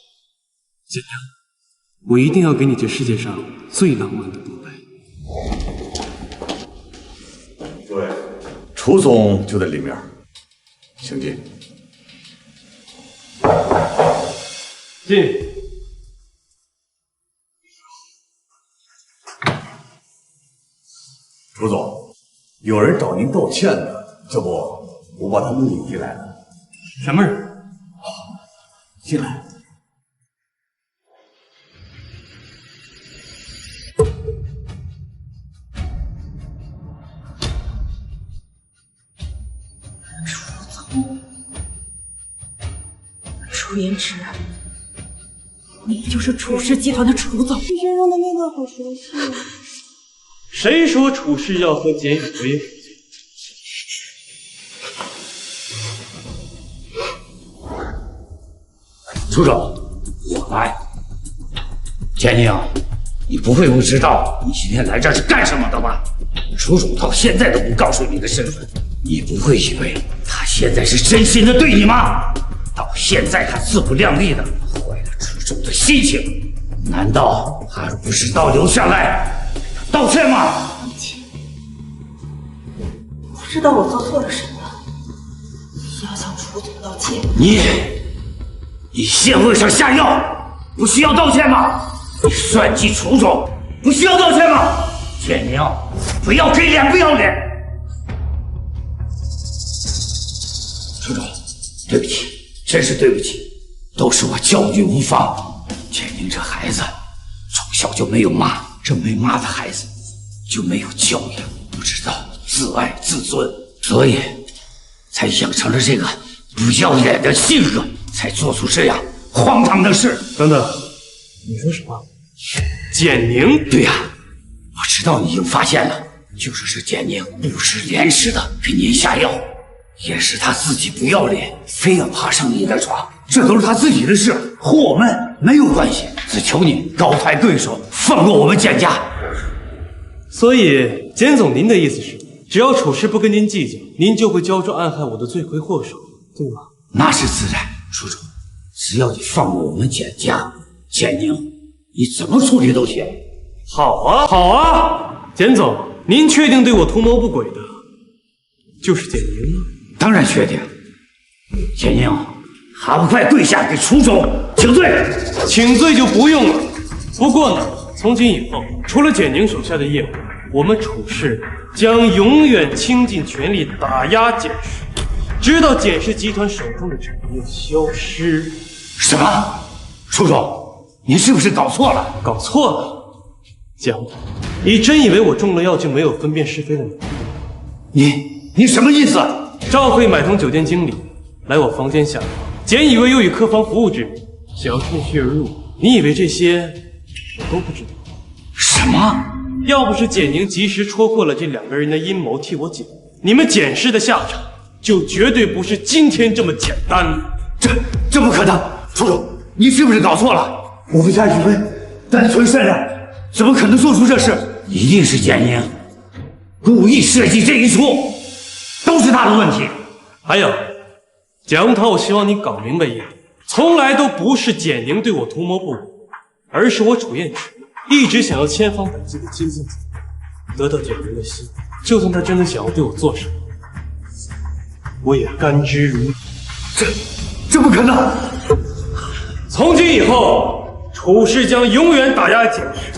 简宁，我一定要给你这世界上最浪漫的独白。诸位，楚总就在里面，请进。进。楚总，有人找您道歉呢，这不，我把他们领进来了。什么人？进来。楚言之，你就是楚氏集团的楚总。你身上的那个好熟悉啊！谁说楚氏要和简雨薇合作？楚总，我来。简宁，你不会不知道你今天来这是干什么的吧？楚总到现在都不告诉你的身份，你不会以为他现在是真心的对你吗？到现在他自不量力的坏了楚总的心情，难道还不是倒留下来道歉吗？我知道我做错了什么，要向楚总道歉。你陷位上下药，不需要道歉吗？你算计楚总，不需要道歉吗？简宁，不要给脸不要脸！楚总，对不起，真是对不起，都是我教育无方。简宁这孩子从小就没有妈，这没妈的孩子就没有教养，不知道自爱自尊，所以才养成了这个不要脸的性格，才做出这样荒唐的事。等等，你说什么？简宁？对呀，我知道你已经发现了，就是这简宁不知廉耻的给您下药，也是他自己不要脸，非要爬上你的床，这都是他自己的事，和我们没有关系。只求你高抬贵手，放过我们简家。所以，简总，您的意思是，只要楚氏不跟您计较，您就会交出暗害我的罪魁祸首，对吗？那是自然，楚总，只要你放过我们简家，简宁，你怎么处理都行。好啊，简总，您确定对我图谋不轨的就是简宁吗？当然确定。简宁，还不快跪下给楚总请罪？请罪就不用了。不过呢，从今以后，除了简宁手下的业务，我们楚氏将永远倾尽全力打压简氏，直到简氏集团手中的产业消失。什么？楚总，您是不是搞错了？搞错了？江，你真以为我中了药就没有分辨是非的能力？你什么意思？赵慧买通酒店经理来我房间下药，简以为有与客房服务之名，想要趁虚而入。你以为这些我都不知道？什么？要不是简宁及时戳破了这两个人的阴谋，替我解，你们简氏的下场就绝对不是今天这么简单。这不可能！楚总，你是不是搞错了？我们家雨薇单纯善良，怎么可能做出这事？一定是简宁故意设计这一出，都是他的问题。还有，蒋涛，我希望你搞明白一点，从来都不是简宁对我图谋不轨，而是我楚燕池一直想要千方百计的接近简宁，得到简宁的心。就算他真的想要对我做什么，我也甘之如饴。这不可能！从今以后，楚氏将永远打压简氏，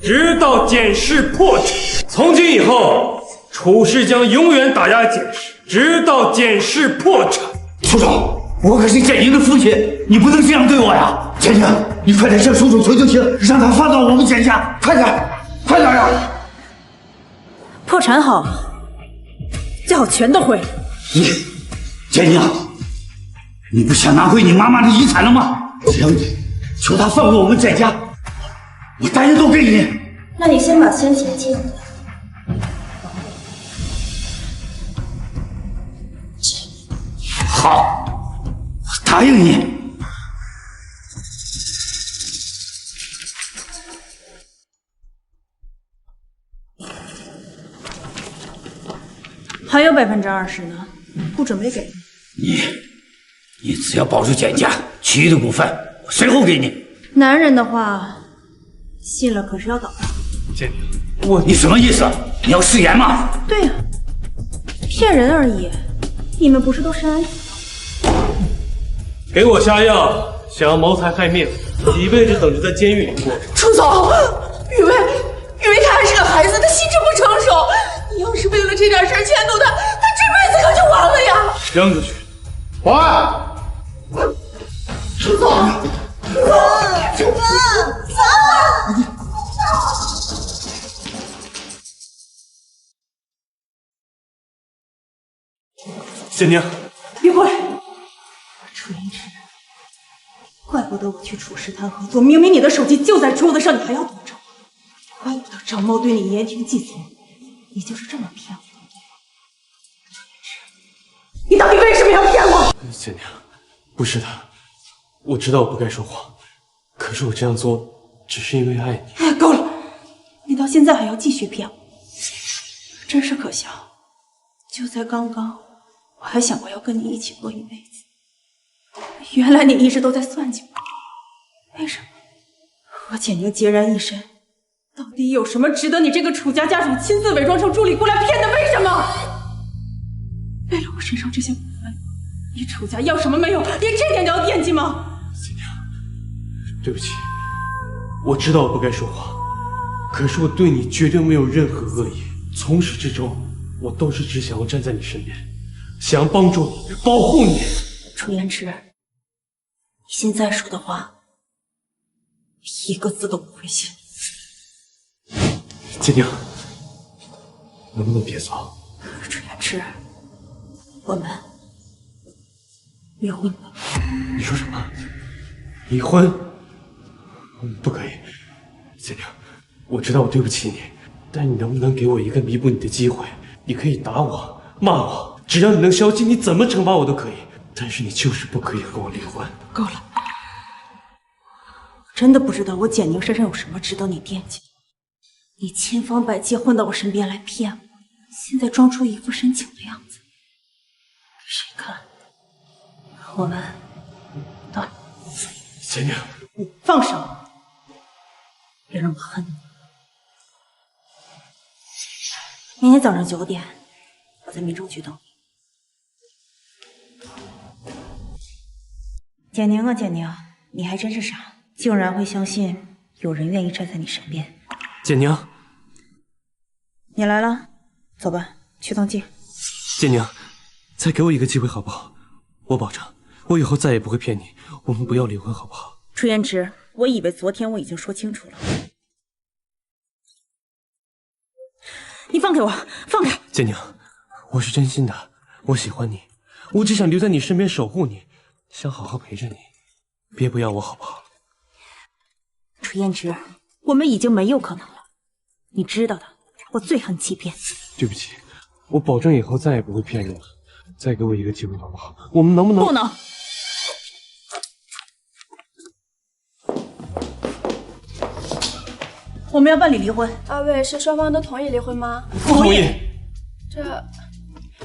直到简氏破产。从今以后，楚氏将永远打压简氏，直到简氏破产。楚总，我可是简宁的父亲，你不能这样对我呀！简宁，你快点向叔叔求求情，让他放到我们简家，快点，快点呀！破产好，最好全都毁了。简宁，你不想拿回你妈妈的遗产了吗？只要你求他放过我们简家，我答应都给你。那你先把先前借我的。好，我答应你。还有20%呢，不准备给你。你只要保住简家，其余的股份我随后给你。男人的话，信了可是要倒的。简宁，你什么意思？你要食言吗？对呀，骗人而已。你们不是都深谙给我下药，想要谋财害命，几辈子等着在监狱里过。楚总，雨薇他还是个孩子，他心智不成熟。你要是为了这点事迁怒他，他这辈子可就完了呀！扔出去！保安，楚总，楚总，走！简宁，别过来！楚言之，怪不得我去楚氏谈合作，明明你的手机就在桌子上，你还要躲着我。怪不得张茂对你言听计从，你就是这么骗我。楚言之，你到底为什么要骗我？简宁，不是的，我知道我不该说谎，可是我这样做只是因为爱你。够了！你到现在还要继续骗我，真是可笑。就在刚刚，我还想过要跟你一起过一辈子，原来你一直都在算计我。为什么和简宁孑然一身？到底有什么值得你这个楚家家主亲自伪装成助理过来骗的？为什么？为了我身上这些股份，你楚家要什么没有，连这点都要惦记吗？简宁，对不起，我知道我不该说谎，可是我对你绝对没有任何恶意，从始至终，我都是只想要站在你身边，想要帮助你，保护你。楚言之，你现在说的话，一个字都不会信。简宁，能不能别走？楚言之，我们离婚吧。你说什么？离婚？不可以，简宁，我知道我对不起你，但你能不能给我一个弥补你的机会？你可以打我、骂我，只要你能消气，你怎么惩罚我都可以。但是你就是不可以和我离婚。够了，我真的不知道我简宁身上有什么值得你惦记的。你千方百计混到我身边来骗我，现在装出一副深情的样子，给谁看？我们断。简宁，放手，别让我恨你。明天早上9点，我在民政局等你。简宁啊，简宁，你还真是傻，竟然会相信有人愿意站在你身边。简宁，你来了，走吧，去登记。简宁，再给我一个机会好不好？我保证，我以后再也不会骗你。我们不要离婚好不好？楚言之，我以为昨天我已经说清楚了。你放开我，放开！简宁，我是真心的，我喜欢你，我只想留在你身边守护你，想好好陪着你，别不要我好不好？楚言之，我们已经没有可能了，你知道的，我最恨欺骗。对不起，我保证以后再也不会骗你了。再给我一个机会好不好？我们能不能？不能。我们要办理离婚。二位是双方都同意离婚吗？不同意。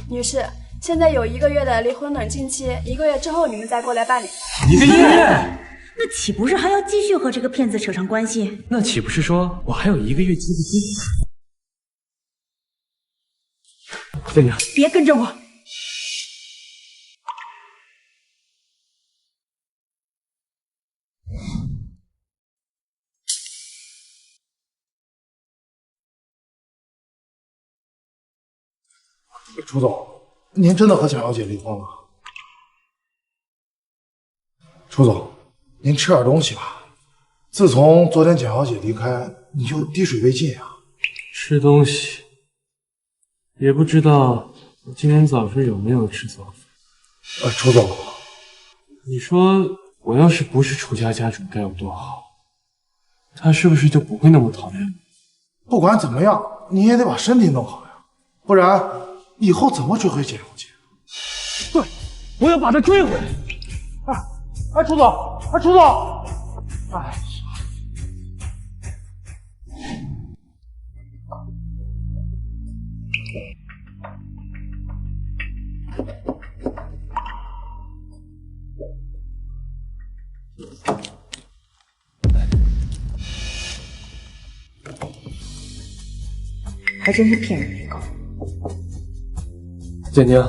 女士，现在有1个月的离婚冷静期，1个月之后你们再过来办理。1个月？那岂不是还要继续和这个骗子扯上关系？那岂不是说我还有1个月机会追？简宁，别跟着我。楚总，您真的和蒋小姐离婚了？楚总，您吃点东西吧。自从昨天蒋小姐离开，你就滴水未进啊。吃东西，也不知道我今天早上有没有吃早饭。楚总，你说我要是不是楚家家主该有多好，他是不是就不会那么讨厌我？不管怎么样，你也得把身体弄好呀，不然以后怎么追回简小姐？对，我要把她追回来。楚总，楚总，哎。还真是骗人没够。简宁，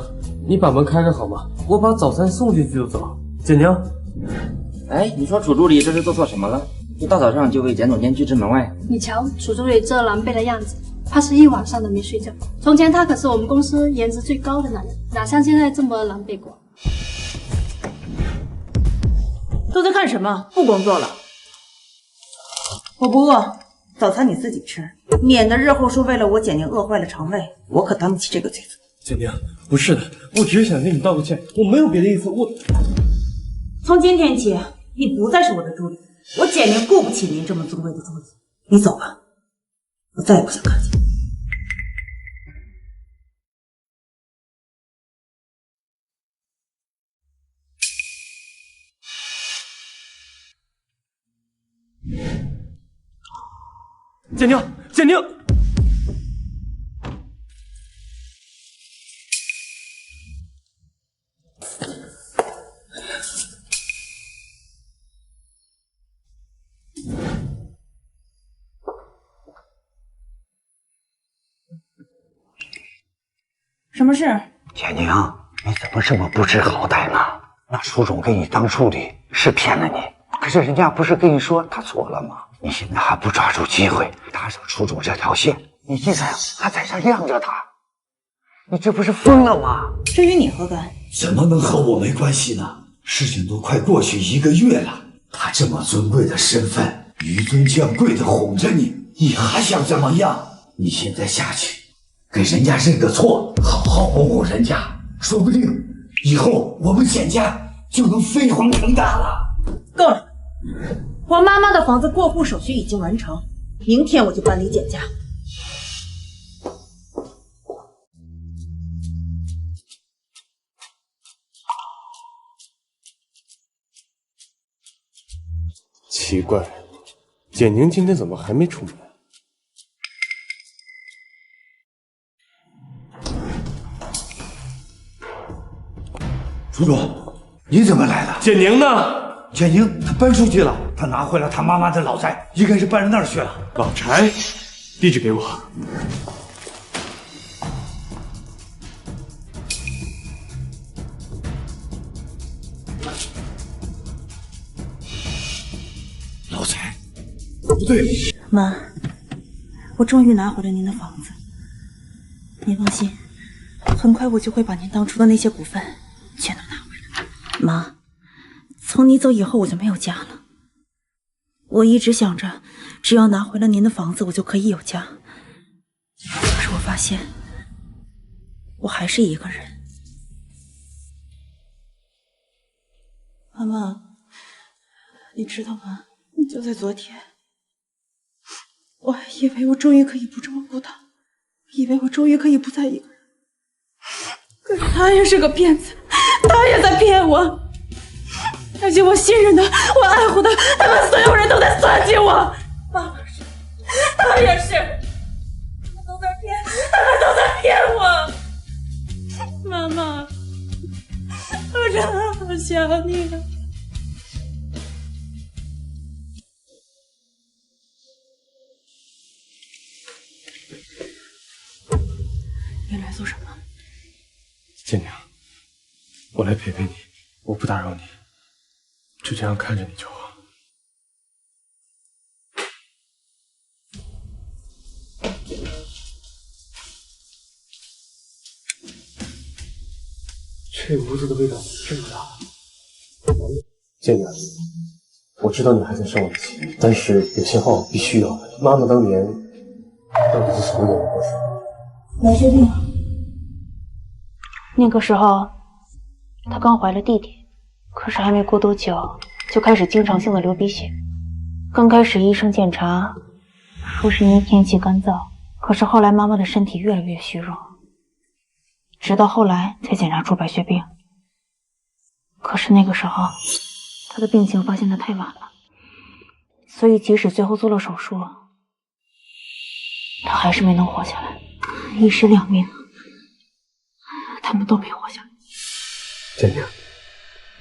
你把门开开好吗？我把早餐送进去就走。简宁，哎，你说楚助理这是做错什么了？一大早上就为简总监拒之门外。你瞧，楚助理这狼狈的样子，怕是一晚上都没睡觉。从前他可是我们公司颜值最高的男人，哪像现在这么狼狈过？都在看什么？不工作了？我不饿，早餐你自己吃，免得日后说为了我简宁饿坏了肠胃，我可担不起这个罪责。简宁，不是的，我只是想跟你道个歉，我没有别的意思。从今天起，你不再是我的助理，我简宁雇不起您这么尊贵的助理。你走吧，我再也不想看见。简宁，简宁，什么事？简宁，你怎么这么不知好歹呢？那楚总给你当助理是骗了你，可是人家不是跟你说他错了吗？你现在还不抓住机会搭上楚总这条线，你竟然还在这晾着他，你这不是疯了吗？这与你何干？怎么能和我没关系呢？事情都快过去1个月了，他这么尊贵的身份，纡尊降贵的哄着你，你还想怎么样？你现在下去给人家认个错，好好哄哄人家，说不定以后我们简家就能飞黄腾达了。够了，我妈妈的房子过户手续已经完成，明天我就搬离简家。奇怪，简宁今天怎么还没出门？楚总，你怎么来了？简宁呢？简宁他搬出去了，他拿回了他妈妈的老宅，应该是搬到那儿去了。老柴，地址给我。老柴，不对，妈，我终于拿回了您的房子，您放心，很快我就会把您当初的那些股份全都拿回来。妈，从你走以后我就没有家了，我一直想着只要拿回了您的房子我就可以有家，可是我发现我还是一个人。妈妈，你知道吗？就在昨天，我还以为我终于可以不这么孤单，以为我终于可以不再一个人。可是他也是个骗子，他也在骗我。那些我信任的、我爱护的，他们所有人都在算计我。爸爸是，他也是，他们都在骗，他们都在骗我。妈妈，我真的好想你啊。你来做什么？简宁，我来陪陪你，我不打扰你，就这样看着你就好。这屋子的味道这么大。建娘，我知道你还在生我的气，但是有些话我必须要问。妈妈当年到底是从哪个过世？白血病。那个时候，她刚怀了弟弟，可是还没过多久，就开始经常性的流鼻血。刚开始医生检查，说是因为天气干燥，可是后来妈妈的身体越来越虚弱，直到后来才检查出白血病。可是那个时候，她的病情发现的太晚了，所以即使最后做了手术，她还是没能活下来，一尸两命，他们都没活下来。建娘，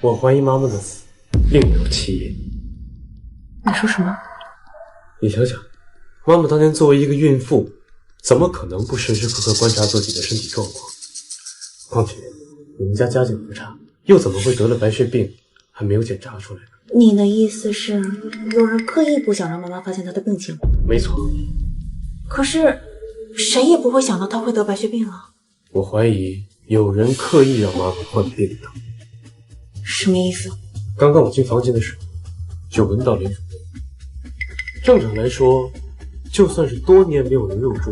我怀疑妈妈的死另有其因。你说什么？你想想，妈妈当年作为一个孕妇，怎么可能不时时刻刻观察自己的身体状况？况且你们家家境不差，又怎么会得了白血病还没有检查出来呢？你的意思是有人刻意不想让妈妈发现她的病情？没错。可是谁也不会想到她会得白血病啊！我怀疑有人刻意让妈妈患病的。什么意思？刚刚我进房间的时候，就闻到了一种味。正常来说，就算是多年没有人入住，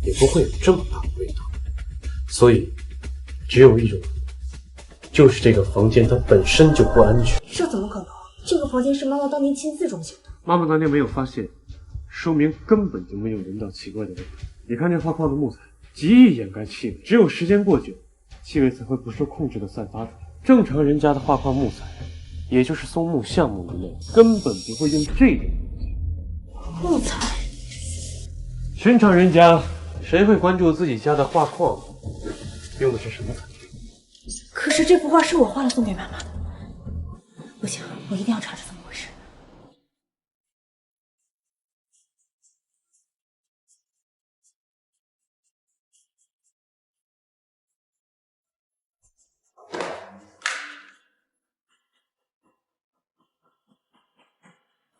也不会有这么大的味道。所以，只有一种可能，就是这个房间它本身就不安全。这怎么可能？这个房间是妈妈当年亲自装修的。妈妈当年没有发现，说明根本就没有闻到奇怪的味道。你看这画框的木材，极易掩盖气味，只有时间过久，气味才会不受控制的散发出来。正常人家的画框木材，也就是松木、橡木一类，根本不会用这种木材。寻常人家谁会关注自己家的画框用的是什么材料？可是这幅画是我画了送给妈妈的。不行，我一定要查查怎么回事。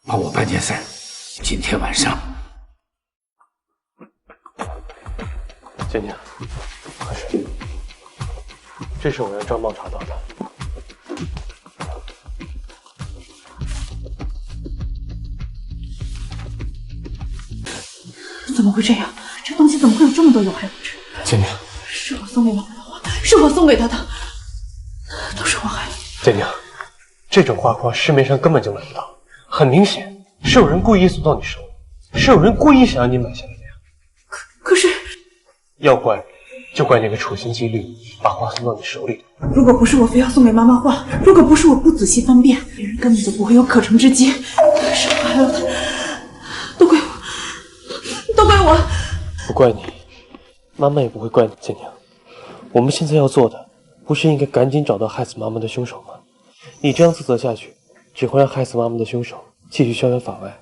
帮我办件事，今天晚上。建娘，快睡。这是我让张茂查到的。怎么会这样？这东西怎么会有这么多有害物质？建娘，是我送给妈妈的画，是我送给她的，都是我害的。建娘，这种画框市面上根本就买不到，很明显是有人故意送到你手里，是有人故意想让你买下来的呀。可是，要怪就怪那个处心积虑把画送到你手里的。如果不是我非要送给妈妈画，如果不是我不仔细分辨，别人根本就不会有可乘之机。是我害了她，都怪我，都怪我。不怪你，妈妈也不会怪你。建娘，我们现在要做的，不是应该赶紧找到害死妈妈的凶手吗？你这样自责下去，只会让害死妈妈的凶手继续逍遥法外。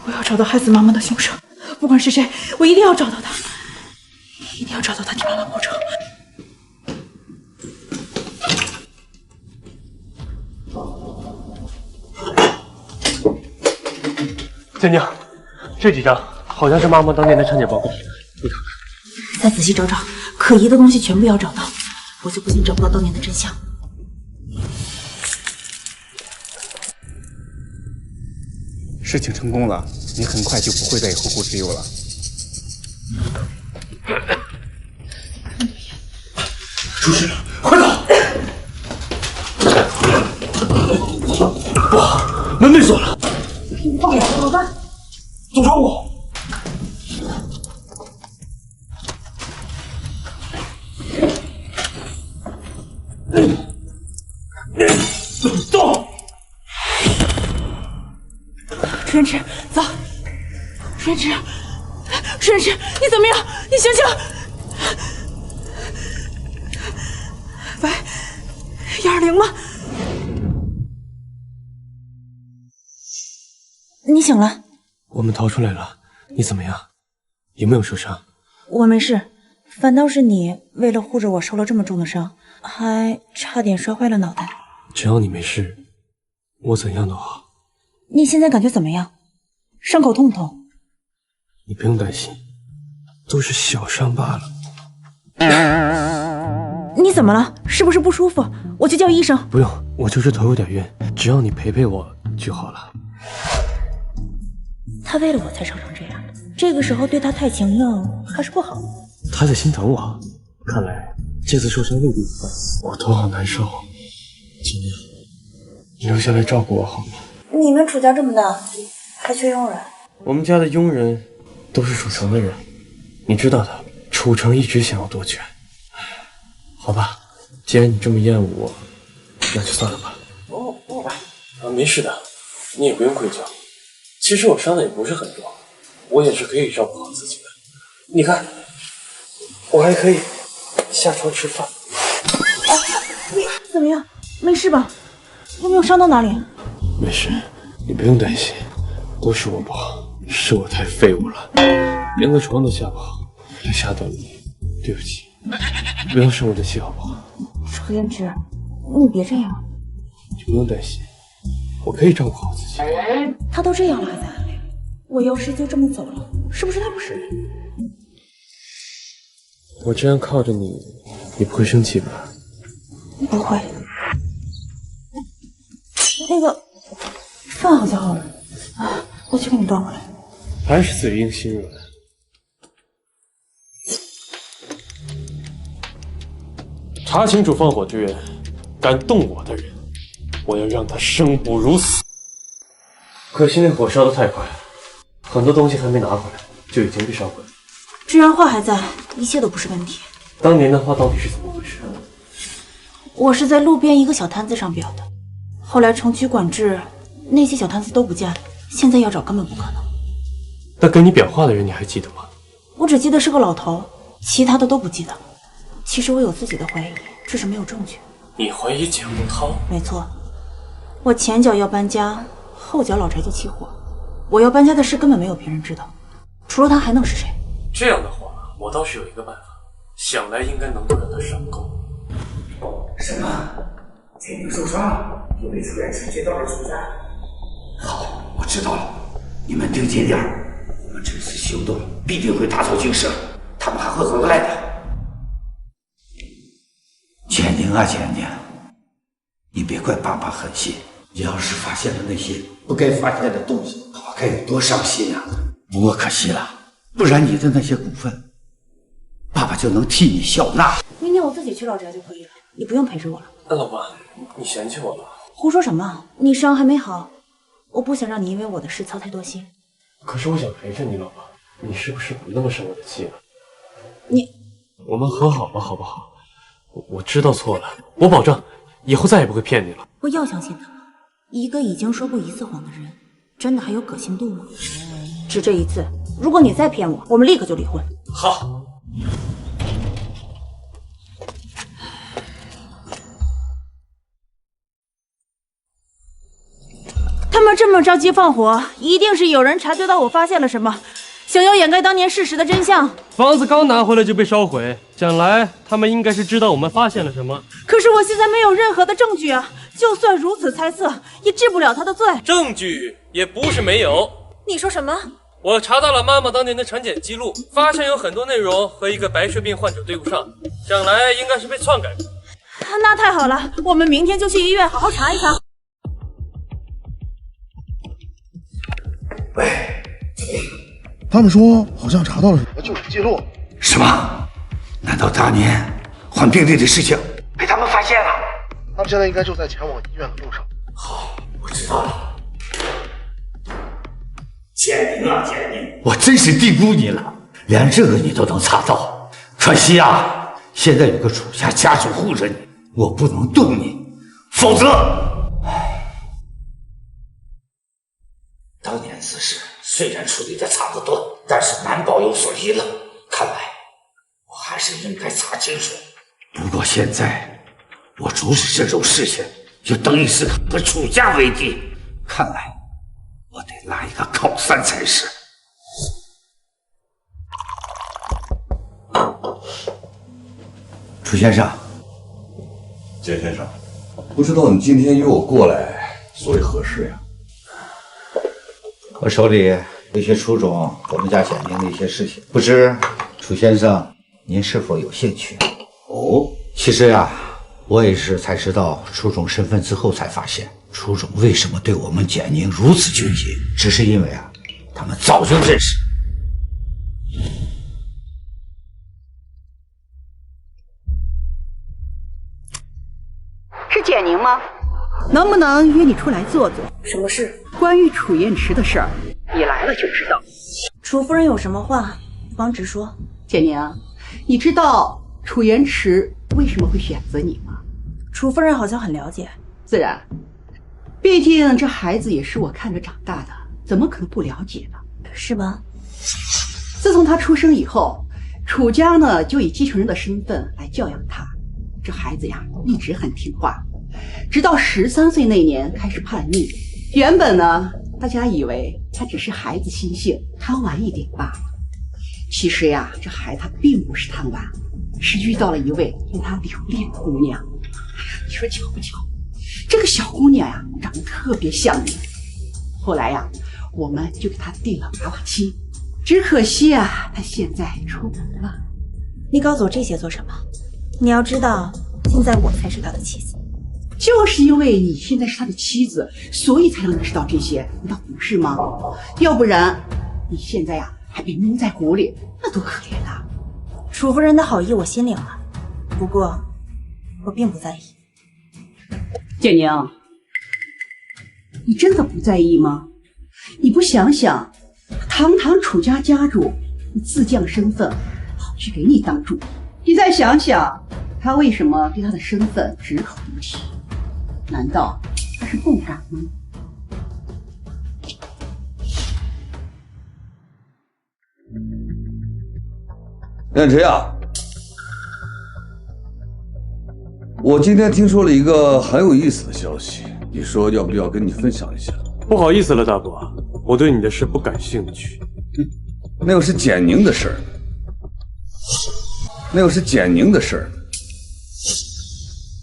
我要找到害死妈妈的凶手，不管是谁，我一定要找到他，一定要找到他替妈妈报仇。建娘，这几张好像是妈妈当年的产检报告，你看看。再仔细找找，可疑的东西全部要找到，我就不信找不到当年的真相。事情成功了，你很快就不会再后顾之忧了。出事了，快走！不好，门被锁了。放手怎么办？总找我。走。舒仁池，走。舒仁池，舒仁池，你怎么样？你醒醒！喂，120吗？你醒了？我们逃出来了，你怎么样？有没有受伤？我没事，反倒是你为了护着我受了这么重的伤，还差点摔坏了脑袋。只要你没事，我怎样都好。你现在感觉怎么样？伤口痛不痛？你不用担心，都是小伤罢了。你怎么了？是不是不舒服？我去叫医生。不用，我就是头有点晕，只要你陪陪我就好了。他为了我才伤成这样，这个时候对他太强硬还是不好。他在心疼我，看来这次受伤未必无关。我头好难受，今天你留下来照顾我好吗？你们楚家这么大，还缺佣人？我们家的佣人都是楚城的人，你知道的，楚城一直想要夺权。好吧，既然你这么厌恶我，那就算了吧。没事的，你也不用愧疚。其实我伤的也不是很重，我也是可以照顾好自己的。你看，我还可以下床吃饭。你怎么样？没事吧？有没有伤到哪里？没事，你不用担心，都是我不好，是我太废物了，连个床都下不好，还吓到你，对不起，不要生我的气好不好？楚言之，你别这样。你不用担心，我可以照顾好自己。他都这样了还在暗恋我，要是就这么走了，是不是太不是人？我这样靠着你，你不会生气吧？不会。那个饭好像好了，我去给你端回来。还是嘴硬心软。查清楚放火之人，敢动我的人，我要让他生不如死。可惜那火烧得太快，很多东西还没拿回来，就已经被烧毁了。只要画还在，一切都不是问题。当年的画到底是怎么回事？我是在路边一个小摊子上裱的，后来城区管制，那些小摊子都不见了，现在要找根本不可能。那跟你裱画的人你还记得吗？我只记得是个老头，其他的都不记得。其实我有自己的怀疑，只是没有证据。你怀疑钱无涛？没错，我前脚要搬家，后脚老宅就起火，我要搬家的事根本没有别人知道，除了他还能是谁？这样的话，我倒是有一个办法，想来应该能够让他上钩。什么？田宁受伤了，又被楚元辰接到了楚家。好，我知道了，你们盯紧点儿，我们这次行动必定会大错惊蛇，他们还会回来的。简宁啊，简宁，你别怪爸爸狠心，你要是发现了那些不该发现的东西，爸爸该有多伤心啊！不过可惜了，不然你的那些股份，爸爸就能替你笑纳。明天我自己去老宅就可以了，你不用陪着我了。老婆，你嫌弃我了？胡说什么？你伤还没好，我不想让你因为我的事操太多心。可是我想陪着你，老婆，你是不是不那么生我的气了？你，我们和好吧，好不好？我知道错了，我保证以后再也不会骗你了。不要相信他们，一个已经说过一次谎的人，真的还有可信度吗？只这一次，如果你再骗我，我们立刻就离婚。好。他们这么着急放火，一定是有人察觉到我发现了什么，想要掩盖当年事实的真相。房子刚拿回来就被烧毁，想来他们应该是知道我们发现了什么。可是我现在没有任何的证据啊，就算如此猜测，也治不了他的罪。证据也不是没有。你说什么？我查到了妈妈当年的产检记录，发现有很多内容和一个白血病患者对不上，想来应该是被篡改过。那太好了，我们明天就去医院好好查一查。喂，他们说好像查到了什么就诊记录。什么？难道当年换病历的事情被他们发现了？他们现在应该就在前往医院的路上。好，我知道了。简宁啊，简宁，我真是低估你了，连这个你都能查到。可惜啊，现在有个楚家家属护着你，我不能动你，否则……当年此事虽然处理的差不多，但是难保有所遗漏。看来我还是应该查清楚。不过现在我主使这种事情，就等于是和楚家为敌。看来我得拉一个靠山才是。楚先生，简先生，不知道你今天约我过来，所谓何事呀？我手里有些楚总我们家简宁的一些事情，不知楚先生您是否有兴趣？哦，其实呀，我也是才知道楚总身份之后才发现，楚总为什么对我们简宁如此纠结，只是因为啊，他们早就认识。是简宁吗？能不能约你出来坐坐？什么事？关于楚燕池的事儿，你来了就知道。楚夫人有什么话，不妨直说。简宁，你知道楚燕池为什么会选择你吗？楚夫人好像很了解。自然，毕竟这孩子也是我看着长大的，怎么可能不了解呢？是吗？自从他出生以后，楚家呢就以继承人的身份来教养他。这孩子呀，一直很听话，直到13岁那年开始叛逆。原本呢，大家以为他只是孩子心性，贪玩一点罢了。其实呀，这孩子他并不是贪玩，是遇到了一位令他留恋的姑娘。你说巧不巧？这个小姑娘呀，长得特别像你。后来呀，我们就给她定了娃娃亲。只可惜啊，她现在出门了。你告诉我这些做什么？你要知道，现在我才是他的妻子。就是因为你现在是他的妻子，所以才让你知道这些，难道不是吗？要不然，你现在呀还被蒙在鼓里，那多可怜啊！楚夫人的好意我心领了，不过我并不在意。简宁，你真的不在意吗？你不想想，堂堂楚家家主，你自降身份跑去给你当助理，你再想想，他为什么对他的身份只口不提？难道他是不敢吗？燕池呀，我今天听说了一个很有意思的消息，你说要不要跟你分享一下？不好意思了，大伯，我对你的事不感兴趣。那又是简宁的事儿，那又是简宁的事儿。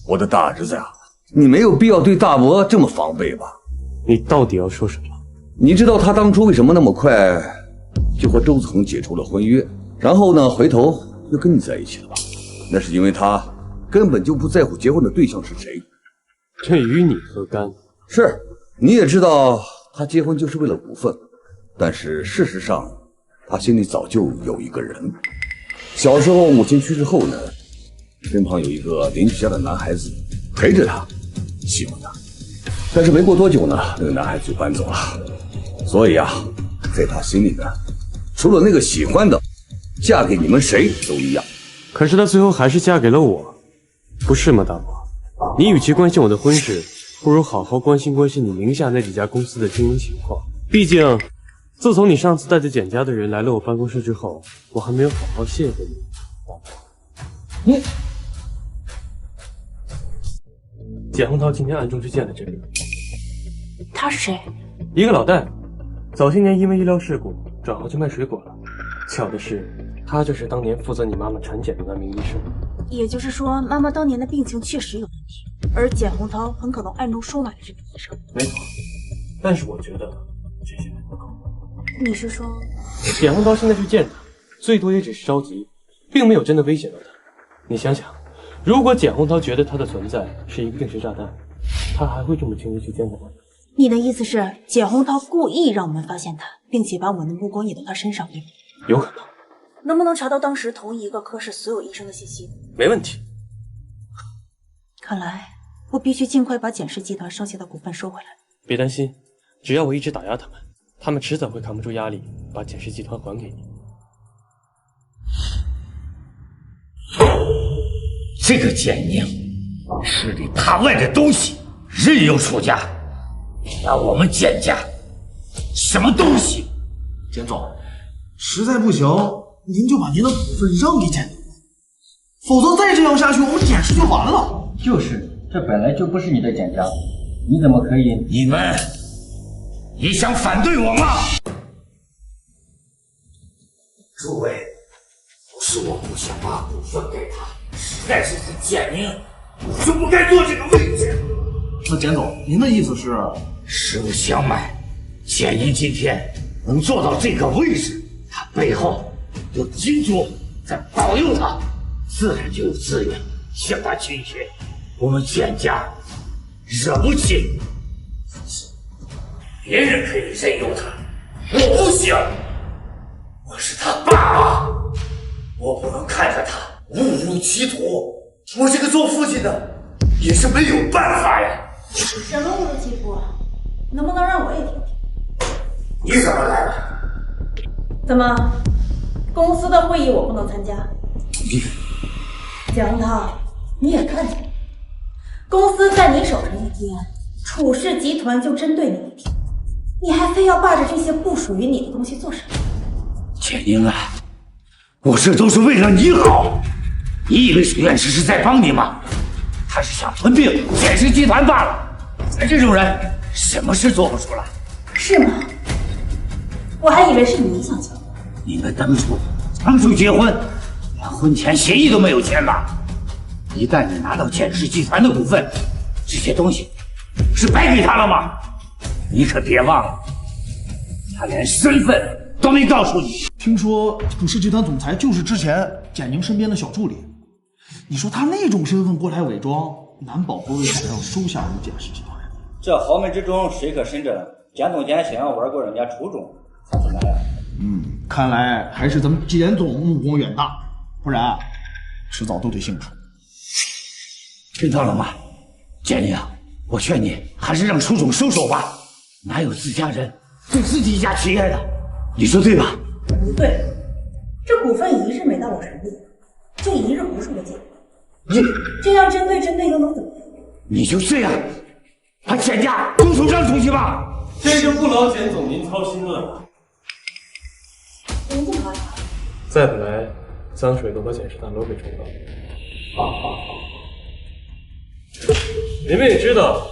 我的大侄子呀，你没有必要对大伯这么防备吧？你到底要说什么？你知道他当初为什么那么快就和周子恒解除了婚约，然后呢，回头又跟你在一起了吧？那是因为他根本就不在乎结婚的对象是谁。这与你何干？是，你也知道他结婚就是为了股份，但是事实上，他心里早就有一个人。小时候母亲去世后呢，身旁有一个邻居家的男孩子陪着他，喜欢他。但是没过多久呢，那个男孩子就搬走了。所以啊，在他心里呢，除了那个喜欢的，嫁给你们谁都一样。可是她最后还是嫁给了我，不是吗，大伯？你与其关心我的婚事，不如好好关心关心你名下那几家公司的经营情况。毕竟，自从你上次带着简家的人来了我办公室之后，我还没有好好谢谢你。你，简宏涛今天暗中去见了这个人。他是谁？一个老大夫，早些年因为医疗事故转行去卖水果了。巧的是，他就是当年负责你妈妈产检的那名医生。也就是说，妈妈当年的病情确实有问题，而简宏涛很可能暗中收买了这名医生。没错，但是我觉得这些还不够。你是说，简宏涛现在去见他，最多也只是着急，并没有真的威胁到他。你想想，如果简宏涛觉得他的存在是一个定时炸弹，他还会这么轻易去见他吗？你的意思是，简宏涛故意让我们发现他，并且把我们的目光引到他身上，对吗？有可能。能不能查到当时同一个科室所有医生的信息？没问题。看来我必须尽快把简氏集团剩下的股份收回来。别担心，只要我一直打压他们，他们迟早会扛不住压力，把简氏集团还给你。这个简宁吃里扒外的东西，任由楚家，那我们简家什么东西？简总，实在不行，您就把您的股份让给简宁，否则再这样下去，我们简氏就完了。就是，这本来就不是你的简家，你怎么可以？你们也想反对我吗？诸位，不是我不想把股份给他，实在是简宁就不该坐这个位置。那简总，您的意思是？实不相瞒，简宁今天能坐到这个位置，他背后有金主再保佑他，自然就有资源向他倾斜。我们简家惹不起，别人可以任由他，我不行。我是他爸爸，我不能看着他误入歧途。我这个做父亲的也是没有办法呀。什么误入歧途？能不能让我也听听？你怎么来了？怎么，公司的会议我不能参加？蒋洪涛，你也看见了，公司在你手上一天，楚氏集团就针对你一天，你还非要霸着这些不属于你的东西做什么？简宁啊，我这都是为了你好。你以为水院士是在帮你吗？他是想吞并简氏集团罢了。咱这种人，什么事做不出来？是吗？我还以为是你想结婚。你们当初结婚，连婚前协议都没有签吧？一旦你拿到简氏集团的股份，这些东西不是白给他了吗？你可别忘了，他连身份都没告诉你。听说楚氏集团总裁就是之前简宁身边的小助理，你说他那种身份过来伪装，难保不会想要收下我们简氏集团。这豪门之中谁可深着？简总监想要玩过人家楚总，才是难呀。看来还是咱们简总目光远大，不然迟早都得幸福。听到了吗，简宁？我劝你还是让楚总收手吧，哪有自家人对自己一家企业的？你说对吧？不对，这股份一日没到我手里，就一日无数的减。你这样针对又能怎么样？你就这样把简家动手让出去吧。这就不劳简总您操心了。怎么这么快？再不来，脏水都把简氏大楼给冲到。你们也知道，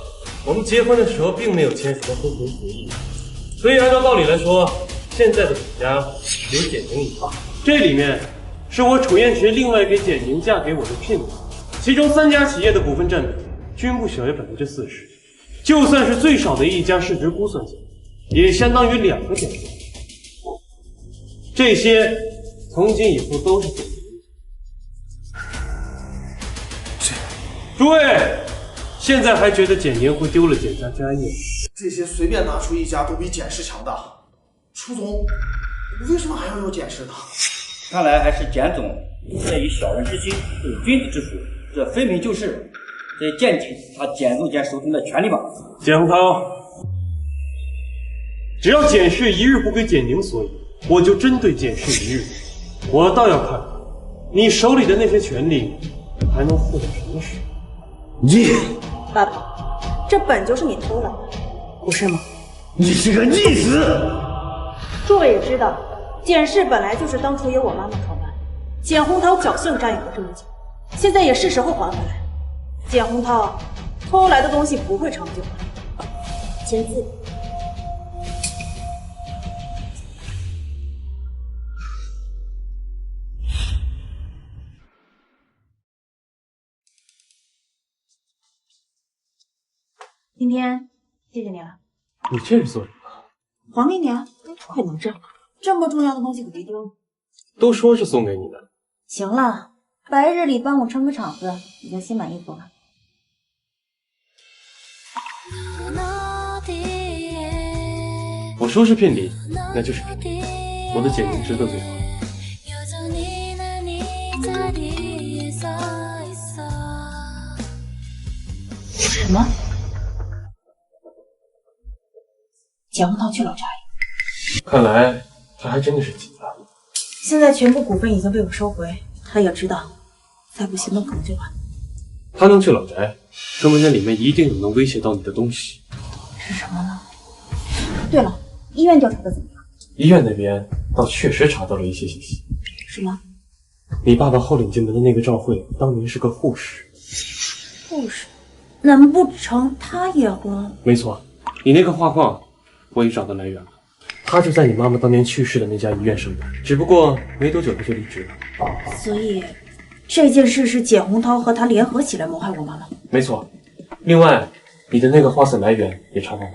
我们结婚的时候并没有签什么婚前协议，所以按照道理来说，现在的楚家有简宁一半，这里面是我楚燕池另外给简宁嫁给我的聘礼，其中3家企业的股份占比均不小于40%，就算是最少的一家市值估算起来，也相当于2个简宁。这些从今以后都是简宁的。诸位，现在还觉得简宁会丢了简家家业？这些随便拿出一家都比简氏强大。楚总，为什么还要简氏呢？看来还是简总在以小人之心度君子之腹，这分明就是在践行他简总监手中的权力吧。简洪涛，只要简氏一日不归简宁所有，我就针对简氏一日。我倒要看你手里的那些权力还能做点什么事。你，爸爸，这本就是你偷来的，不是吗？你是个逆子！诸位也知道，简氏本来就是当初由我妈妈创办，简洪涛侥幸占有了这么久，现在也是时候还回来。简洪涛偷来的东西不会长久的，签字。今天谢谢你了。你这是做什么？皇帝年，快拿着，这么重要的东西可别丢了。都说是送给你的。行了，白日里帮我撑个场子，已经心满意足了。我说是聘礼，那就是聘礼。我的简宁值得最好。什么？简洪涛去老宅？看来他还真的是急了。现在全部股份已经被我收回，他也知道，再不行动可能就晚。他能去老宅，说明那里面一定有能威胁到你的东西。是什么呢？对了，医院调查的怎么样？医院那边倒确实查到了一些信息。什么？你爸爸后领进门的那个赵慧，当年是个护士。护士？难不成他也和？没错，你那个画框我已找到来源了，他就在你妈妈当年去世的那家医院上班，只不过没多久他就离职了。所以这件事是简洪涛和他联合起来谋害我妈妈。没错，另外你的那个花色来源也查到了。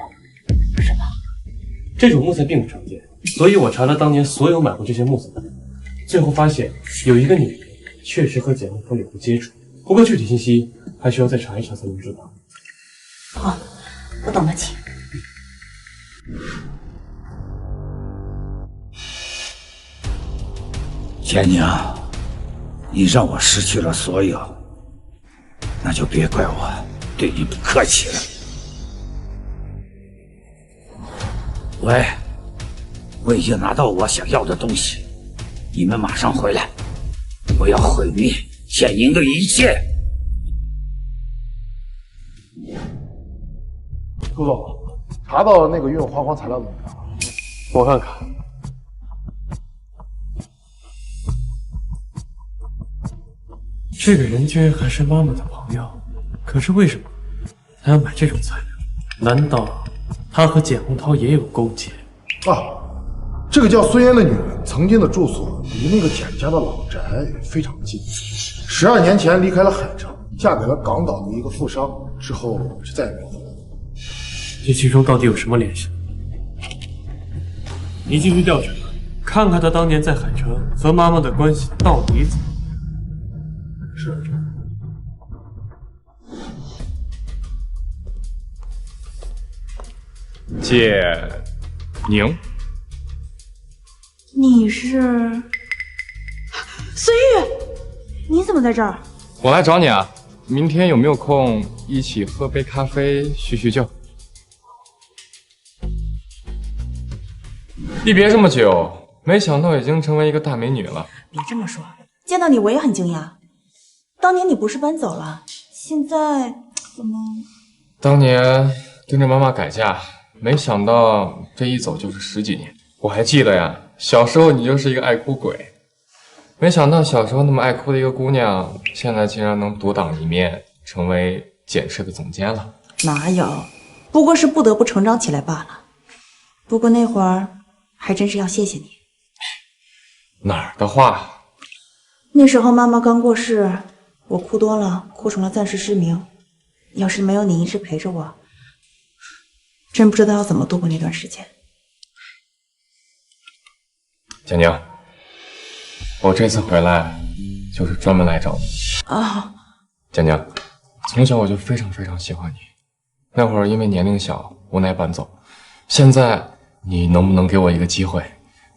什么？这种木材并不常见，所以我查了当年所有买过这些木材的人，最后发现有一个女人确实和简梦涛有过接触，不过具体信息还需要再查一查才能知道。好，我等得起。简宁，你让我失去了所有，那就别怪我对你不客气了。喂，我已经拿到我想要的东西，你们马上回来，我要毁灭简宁的一切。朱总，查到那个运花光材料怎么样？我看看。这个人居然还是妈妈的朋友，可是为什么他要买这种材料？难道他和简洪涛也有勾结？啊，这个叫孙嫣的女人曾经的住所离那个简家的老宅非常近，12年前离开了海城，嫁给了港岛的一个富商，之后就再也没有回来过。这其中到底有什么联系？你继续调查，看看他当年在海城和妈妈的关系到底怎么样。是。简宁，你是孙玉？你怎么在这儿？我来找你啊！明天有没有空一起喝杯咖啡叙叙旧？一别这么久，没想到已经成为一个大美女了。别这么说，见到你我也很惊讶。当年你不是搬走了，现在怎么？当年跟着妈妈改嫁，没想到这一走就是10几年。我还记得呀，小时候你就是一个爱哭鬼，没想到小时候那么爱哭的一个姑娘，现在竟然能独当一面，成为简氏的总监了。哪有，不过是不得不成长起来罢了。不过那会儿还真是要谢谢你。哪儿的话？那时候妈妈刚过世，我哭多了，哭成了暂时失明。要是没有你一直陪着我，真不知道要怎么度过那段时间。简宁，我这次回来就是专门来找你。啊，简宁，从小我就非常非常喜欢你，那会儿因为年龄小无奈搬走，现在你能不能给我一个机会，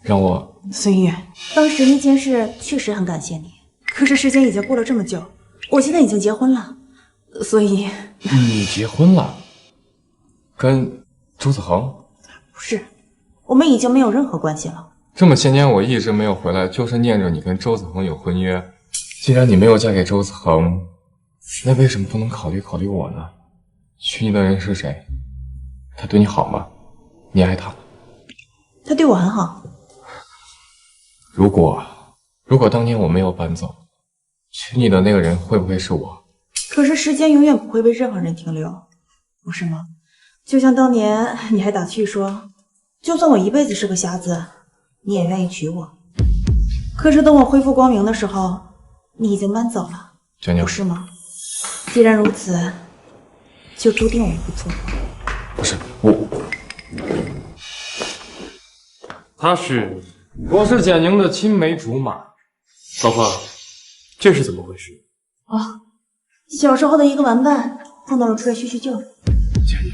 让我……孙玉，当时那件事确实很感谢你，可是时间已经过了这么久，我现在已经结婚了，所以……你结婚了？跟周子恒？不是，我们已经没有任何关系了。这么些年我一直没有回来，就是念着你跟周子恒有婚约。既然你没有嫁给周子恒，那为什么不能考虑考虑我呢？娶你的人是谁？他对你好吗？你爱他吗？他对我很好。如果当年我没有搬走，娶你的那个人会不会是我？可是时间永远不会为任何人停留，不是吗？就像当年你还打趣说，就算我一辈子是个瞎子，你也愿意娶我。可是等我恢复光明的时候，你已经搬走了，不是吗？既然如此，就注定我们不错。不是我，我是简宁的青梅竹马。老婆，这是怎么回事？啊，小时候的一个玩伴碰到了出来叙叙旧。简宁，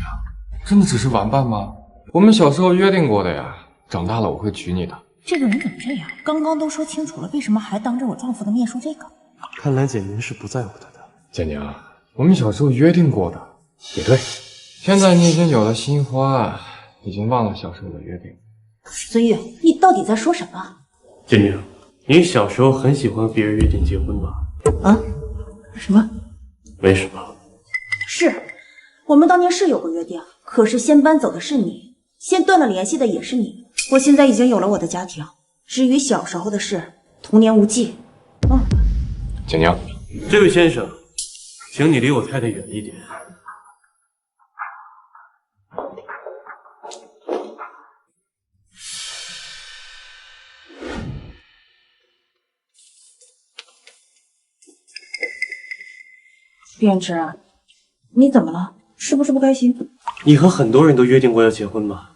真的只是玩伴吗？我们小时候约定过的呀，长大了我会娶你的。这个人怎么这样？刚刚都说清楚了，为什么还当着我丈夫的面说这个？看来简宁是不在乎他的。简宁，我们小时候约定过的。也对，现在你已经有了新欢，已经忘了小时候的约定。孙玉，你到底在说什么？简宁，你小时候很喜欢和别人约定结婚吧？啊？什么？没什么。是我们当年是有过约定，可是先搬走的是你，先断了联系的也是你。我现在已经有了我的家庭，至于小时候的事，童年无忌。简宁，这位先生，请你离我太太远一点。卞之，你怎么了？是不是不开心？你和很多人都约定过要结婚吗？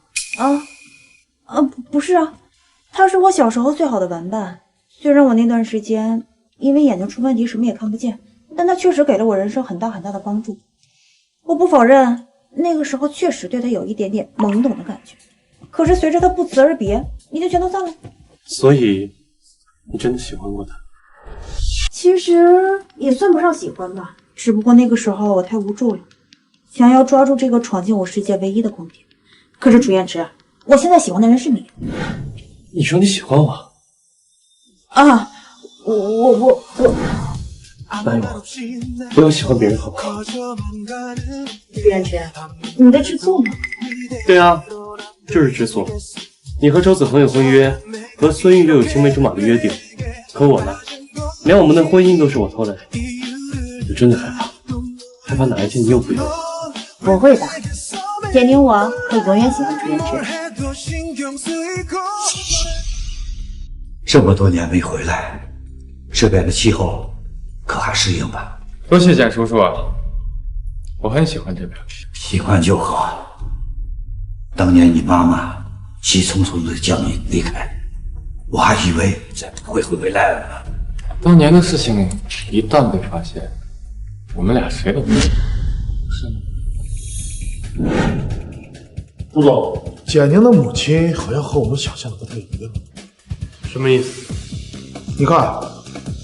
不是啊，他是我小时候最好的玩伴，虽然我那段时间因为眼睛出问题什么也看不见，但他确实给了我人生很大很大的帮助。我不否认，那个时候确实对他有一点点懵懂的感觉。可是随着他不辞而别，也就全都散了。所以，你真的喜欢过他？其实也算不上喜欢吧，只不过那个时候我太无助了，想要抓住这个闯进我世界唯一的光点。可是楚彦池，我现在喜欢的人是你。你说你喜欢我？啊，我哪有？不要喜欢别人好不好？楚彦池，你在吃醋吗？对啊，就是吃醋。你和周子恒有婚约，和孙玉又有青梅竹马的约定，可我呢，连我们的婚姻都是我偷来的。我真的害怕哪一天你又不要我。不会的，简宁我会永远喜欢楚彦池。这么多年没回来，这边的气候可还适应吧？多谢简叔叔啊，我很喜欢这边。喜欢就好。当年你妈妈急匆匆的叫你离开，我还以为再不会回来了呢。当年的事情一旦被发现，我们俩谁都不是吗？陆总，简宁的母亲好像和我们想象的不太一样。什么意思？你看，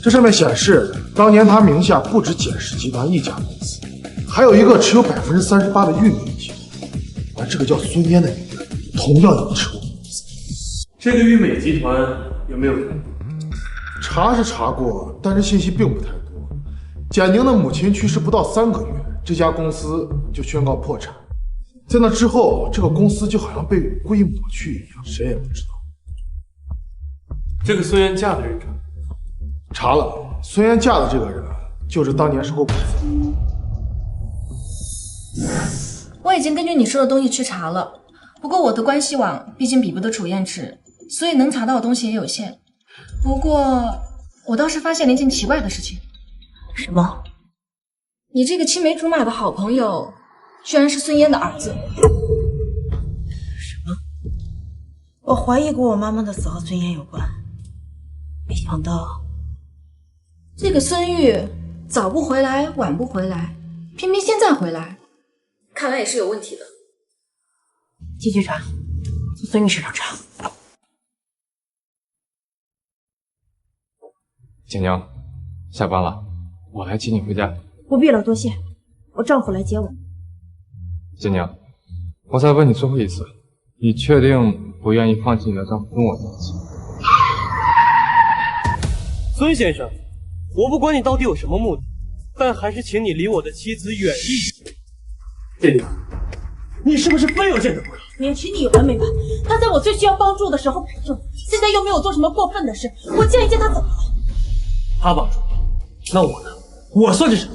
这上面显示，当年他名下不止简氏集团一家公司，还有一个持有38%的玉米集团，而这个叫孙嫣的女人同样有持股公司。这个玉美集团有没有人？查是查过，但是信息并不太多。简宁的母亲去世不到3个月，这家公司就宣告破产。在那之后，这个公司就好像被故意抹去一样，谁也不知道。这个孙嫣嫁的人查了，孙嫣嫁的这个人就是当年收购股份。我已经根据你说的东西去查了，不过我的关系网毕竟比不得楚彦池，所以能查到的东西也有限。不过我倒是发现了一件奇怪的事情。什么？你这个青梅竹马的好朋友，居然是孙嫣的儿子。什么？我怀疑过我妈妈的死和孙嫣有关，没想到这个孙玉早不回来，晚不回来，偏偏现在回来，看来也是有问题的。继续查，从孙玉身上查。简宁，下班了，我来接你回家。不必了，多谢，我丈夫来接我。简宁，我再问你最后一次，你确定不愿意放弃你的丈夫跟我在一起？孙先生，我不管你到底有什么目的，但还是请你离我的妻子远一点。简宁，你是不是非要见他不可？连池，你有完没完？他在我最需要帮助的时候陪着我，现在又没有做什么过分的事，我见一见他怎么了？他帮助你，那我呢？我算是什么？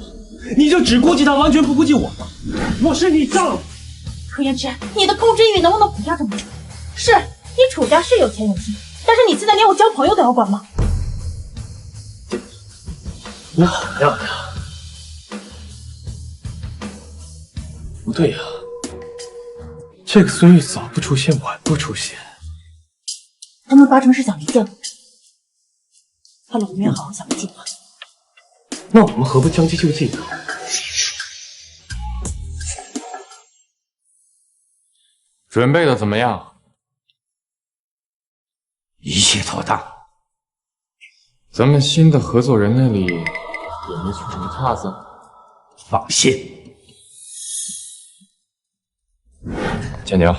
你就只顾及他，完全不顾及我吗？我是你丈夫。楚言之，你的控制欲能不能不要这么重？是你楚家是有钱有势，但是你现在连我交朋友都要管吗？你好样的！不对呀，这个孙玉早不出现，晚不出现，他们八成是想离间我。他老愿好好想个计划。那我们何不将计就计呢？准备的怎么样？一切妥当。咱们新的合作人那里有没出什么岔子？放心。简宁，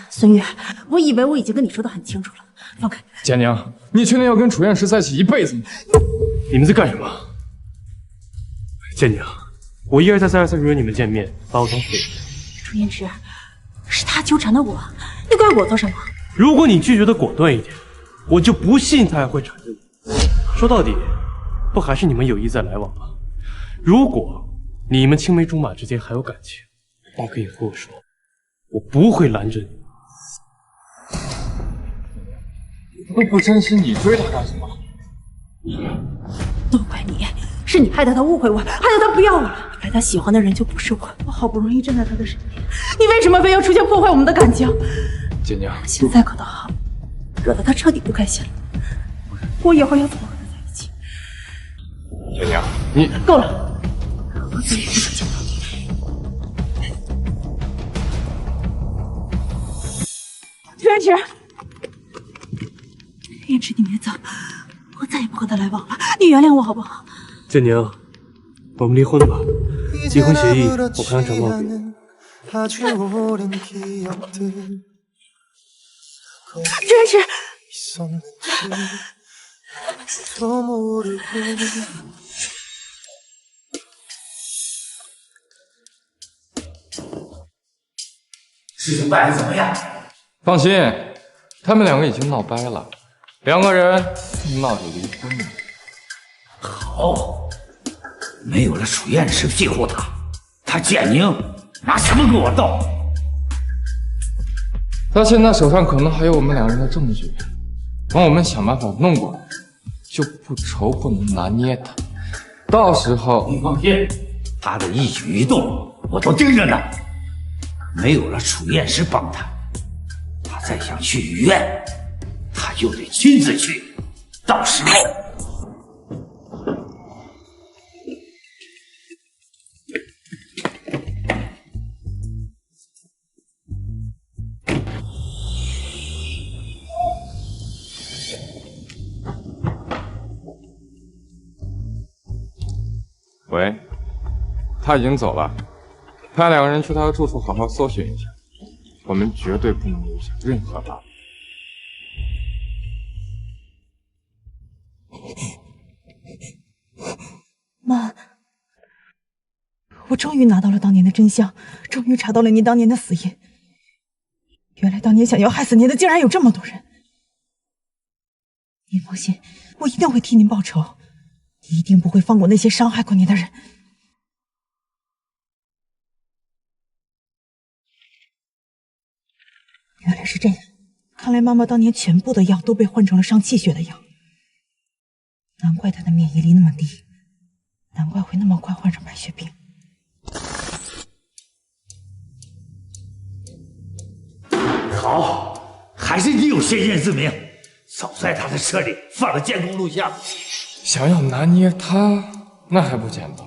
孙玉，我以为我已经跟你说的很清楚了，放开。简宁，你确定要跟楚彦石在一起一辈子吗？你们在干什么？简宁，我一而再再而三约你们见面，把我当废人。楚言之，是他纠缠的我，你怪我做什么？如果你拒绝的果断一点，我就不信他还会缠着你。说到底，不还是你们有意在来往吗？如果你们青梅竹马之间还有感情，大可以和我说，我不会拦着你。都不珍惜你追他干什么？都怪你，是你害得他误会我，害得他不要我。本来他喜欢的人就不是我，我好不容易站在他的身边，你为什么非要出现破坏我们的感情？简宁，现在可倒好，惹得他彻底不开心了。我以后要怎么和他在一起？月娘，你够了，我再也不想见到你。陈元池，元池，你别走，我再也不和他来往了，你原谅我好不好？建宁，我们离婚吧。结婚协议我会按照照给你。陈元池。事情办得怎么样？放心，他们两个已经闹掰了，两个人闹着离婚了。好，没有了楚燕池庇护他简宁拿什么跟我斗？他现在手上可能还有我们两人的证据，帮我们想办法弄过来，就不愁不能拿捏他。到时候你放心，他的一举一动我都盯着呢。没有了楚燕池帮他，他再想去医院，他就得亲自去。到时候，喂，他已经走了，派两个人去他的住处好好搜寻一下，我们绝对不能留下任何疤痕。妈，我终于拿到了当年的真相，终于查到了您当年的死因。原来当年想要害死您的竟然有这么多人。您放心，我一定会替您报仇，一定不会放过那些伤害过您的人。原来是这样，看来妈妈当年全部的药都被换成了伤气血的药，难怪她的免疫力那么低，难怪会那么快患上白血病。好，还是你有先见之明，早在他的车里放了监控录像。想要拿捏他，那还不简单？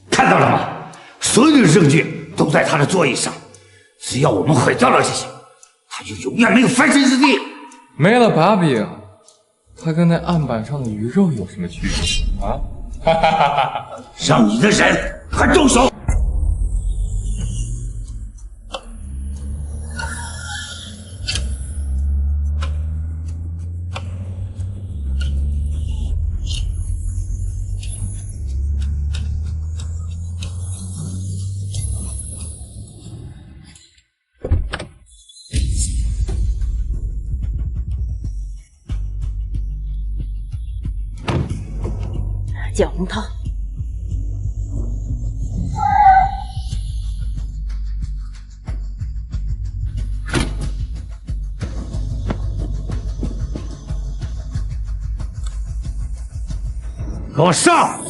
看到了吗？所有的证据都在他的座椅上，只要我们毁掉了这些，他就永远没有翻身之地。没了把柄，他跟那案板上的鱼肉有什么区别啊？哈哈哈哈！让你的人快动手！蒋红涛，给我上！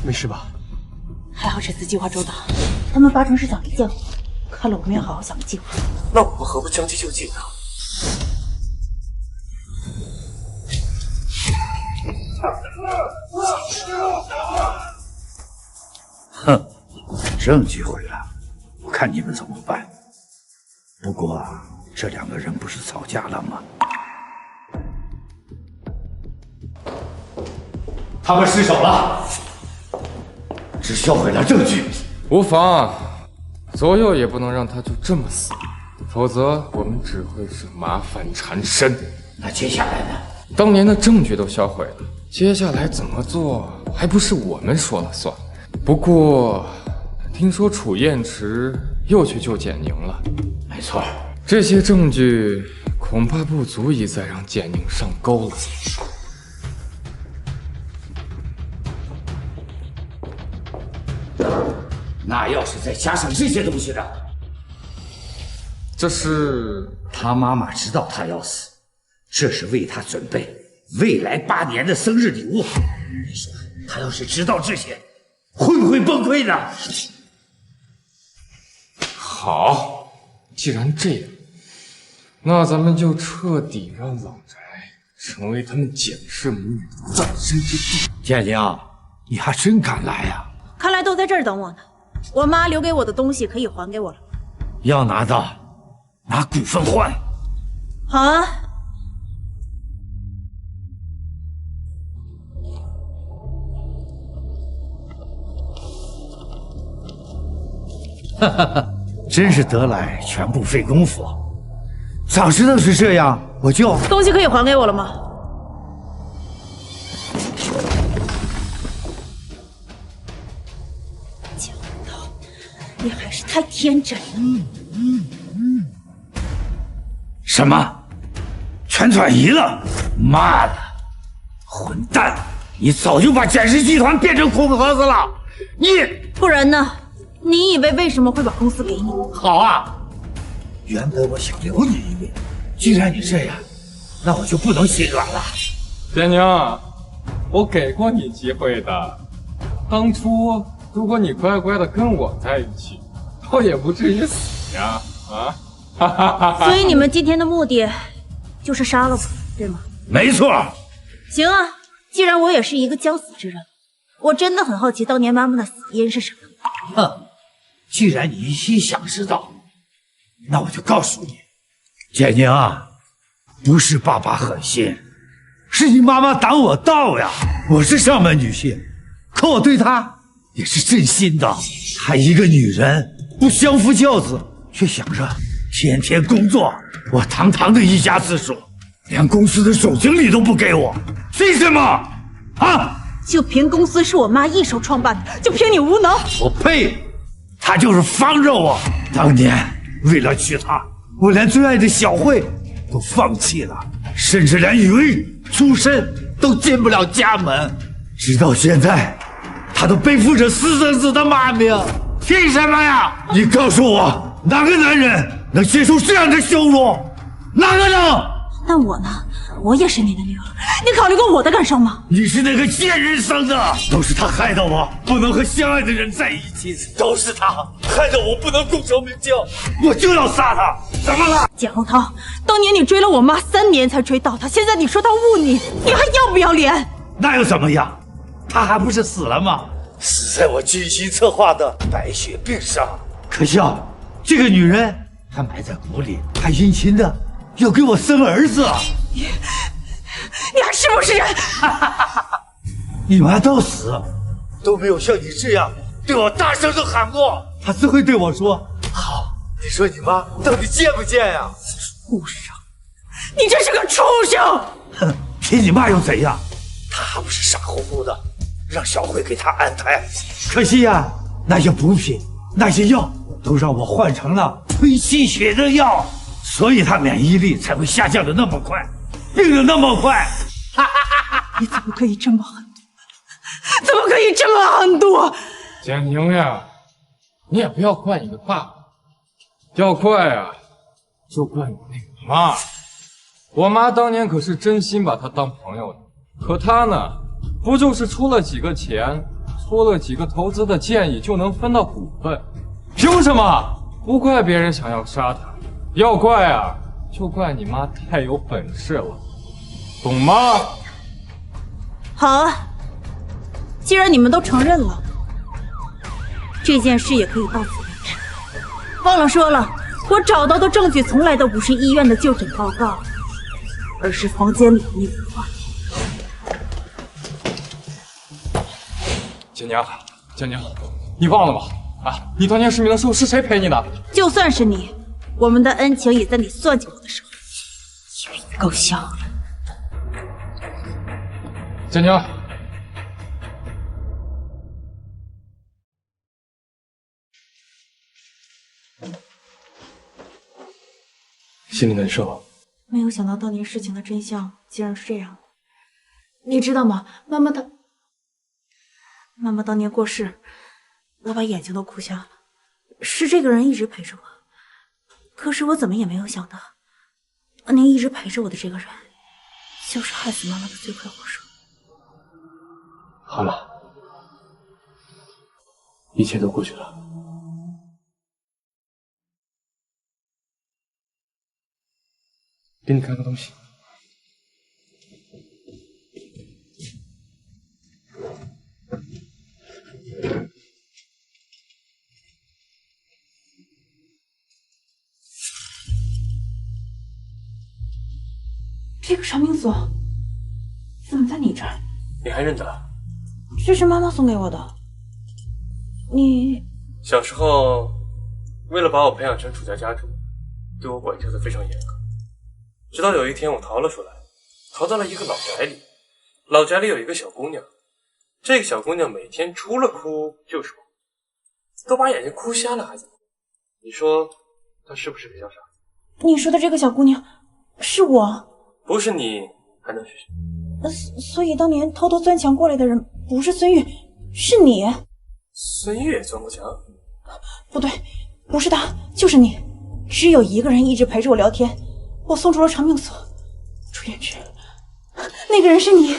没事吧？还好这次计划周到，他们八成是想离间我，看了我没有好好想个计划。那我们何不将计就计呢？哼，证据毁了，我看你们怎么办。不过这两个人不是吵架了吗？他们失手了，只销毁了证据。无妨，左右也不能让他就这么死，否则我们只会是麻烦缠身。那接下来呢？当年的证据都销毁了，接下来怎么做还不是我们说了算。不过听说楚燕池又去救简宁了。没错，这些证据恐怕不足以再让建宁上钩了。那要是再加上这些东西呢？这是他妈妈知道他要死，这是为他准备未来8年的生日礼物。你说他要是知道这些，会不会崩溃呢？好，既然这样，那咱们就彻底让老宅成为他们简氏母女的葬身之地。建宁，你还真敢来呀！看来都在这儿等我呢。我妈留给我的东西可以还给我了。要拿到，拿股份换。好啊。哈哈哈，真是得来全不费工夫。早知道是这样，我就……东西可以还给我了吗？江涛，你还是太天真了。什么？全转移了？妈的，混蛋！你早就把简氏集团变成空盒子了。你不然呢？你以为为什么会把公司给你？好啊，原本我想留你一命，既然你这样，那我就不能心软了。建宁，我给过你机会的。当初如果你乖乖的跟我在一起，倒也不至于死呀！啊，哈哈哈哈。所以你们今天的目的就是杀了我，对吗？没错。行啊，既然我也是一个将死之人，我真的很好奇当年妈妈的死因是什么。哼，既然你一心想知道，那我就告诉你，简宁啊，不是爸爸狠心，是你妈妈挡我道呀。我是上门女婿，可我对她也是真心的。她一个女人不相夫教子，却想着天天工作。我堂堂的一家之主，连公司的总经理都不给我，凭什么？啊！就凭公司是我妈一手创办的，就凭你无能？我呸！他就是方着我。当年为了娶她，我连最爱的小慧都放弃了，甚至连雨出身都进不了家门。直到现在，他都背负着私生子的骂名。凭什么呀？你告诉我，哪个男人能接受这样的羞辱？哪个能？那我呢？我也是你的女儿，你考虑过我的感受吗？你是那个贱人生的，都是他害得我不能和相爱的人在一起，都是他害得我不能功成名就，我就要杀他！怎么了？简宏涛，当年你追了我妈3年才追到她，现在你说她误你，你还要不要脸？那又怎么样？他还不是死了吗？死在我精心策划的白血病上。可笑，这个女人还埋在鼓里，还殷勤的要给我生儿子。你还是不是人？你妈到死都没有像你这样对我大声的喊过，她只会对我说：“好。”你说你妈到底贱不贱呀？畜生！你真是个畜生！哼，凭你妈又怎样？她还不是傻乎乎的让小慧给她安胎？可惜呀，那些补品、那些药都让我换成了推气血的药，所以她免疫力才会下降的那么快。病得那么快，你怎么可以这么狠毒？怎么可以这么狠毒？简宁呀，你也不要怪你的爸爸，要怪啊，就怪你那个妈。我妈当年可是真心把他当朋友的，可他呢，不就是出了几个钱，出了几个投资的建议就能分到股份？凭什么？不怪别人想要杀他，要怪啊，就怪你妈太有本事了。懂吗？好啊，既然你们都承认了，这件事也可以到此为止。忘了说了，我找到的证据从来都不是医院的就诊报告，而是房间里的那幅画。简宁，简宁，你忘了吗？啊，你当年失明的时候是谁陪你的？就算是你，我们的恩情也在你算计我的时候够呛了。简宁，心里难受，没有想到当年事情的真相竟然是这样的。你知道吗？妈妈当年过世，我把眼睛都哭瞎了。是这个人一直陪着我，可是我怎么也没有想到，当年一直陪着我的这个人，就是害死妈妈的罪魁祸首。好了，一切都过去了。给你看个东西。这个长命锁怎么在你这儿？你还认得？这是妈妈送给我的。你小时候为了把我培养成楚家家主，对我管教的非常严格。直到有一天我逃了出来，逃到了一个老宅里。老宅里有一个小姑娘，这个小姑娘每天除了哭就是哭，都把眼睛哭瞎了还在哭。你说她是不是个小傻子？你说的这个小姑娘是我？不是你还能是谁？所以当年偷偷钻墙过来的人不是孙玉，是你。孙玉也钻过墙？不对，不是他，就是你。只有一个人一直陪着我聊天，我送出了长命锁。朱颜之，那个人是你。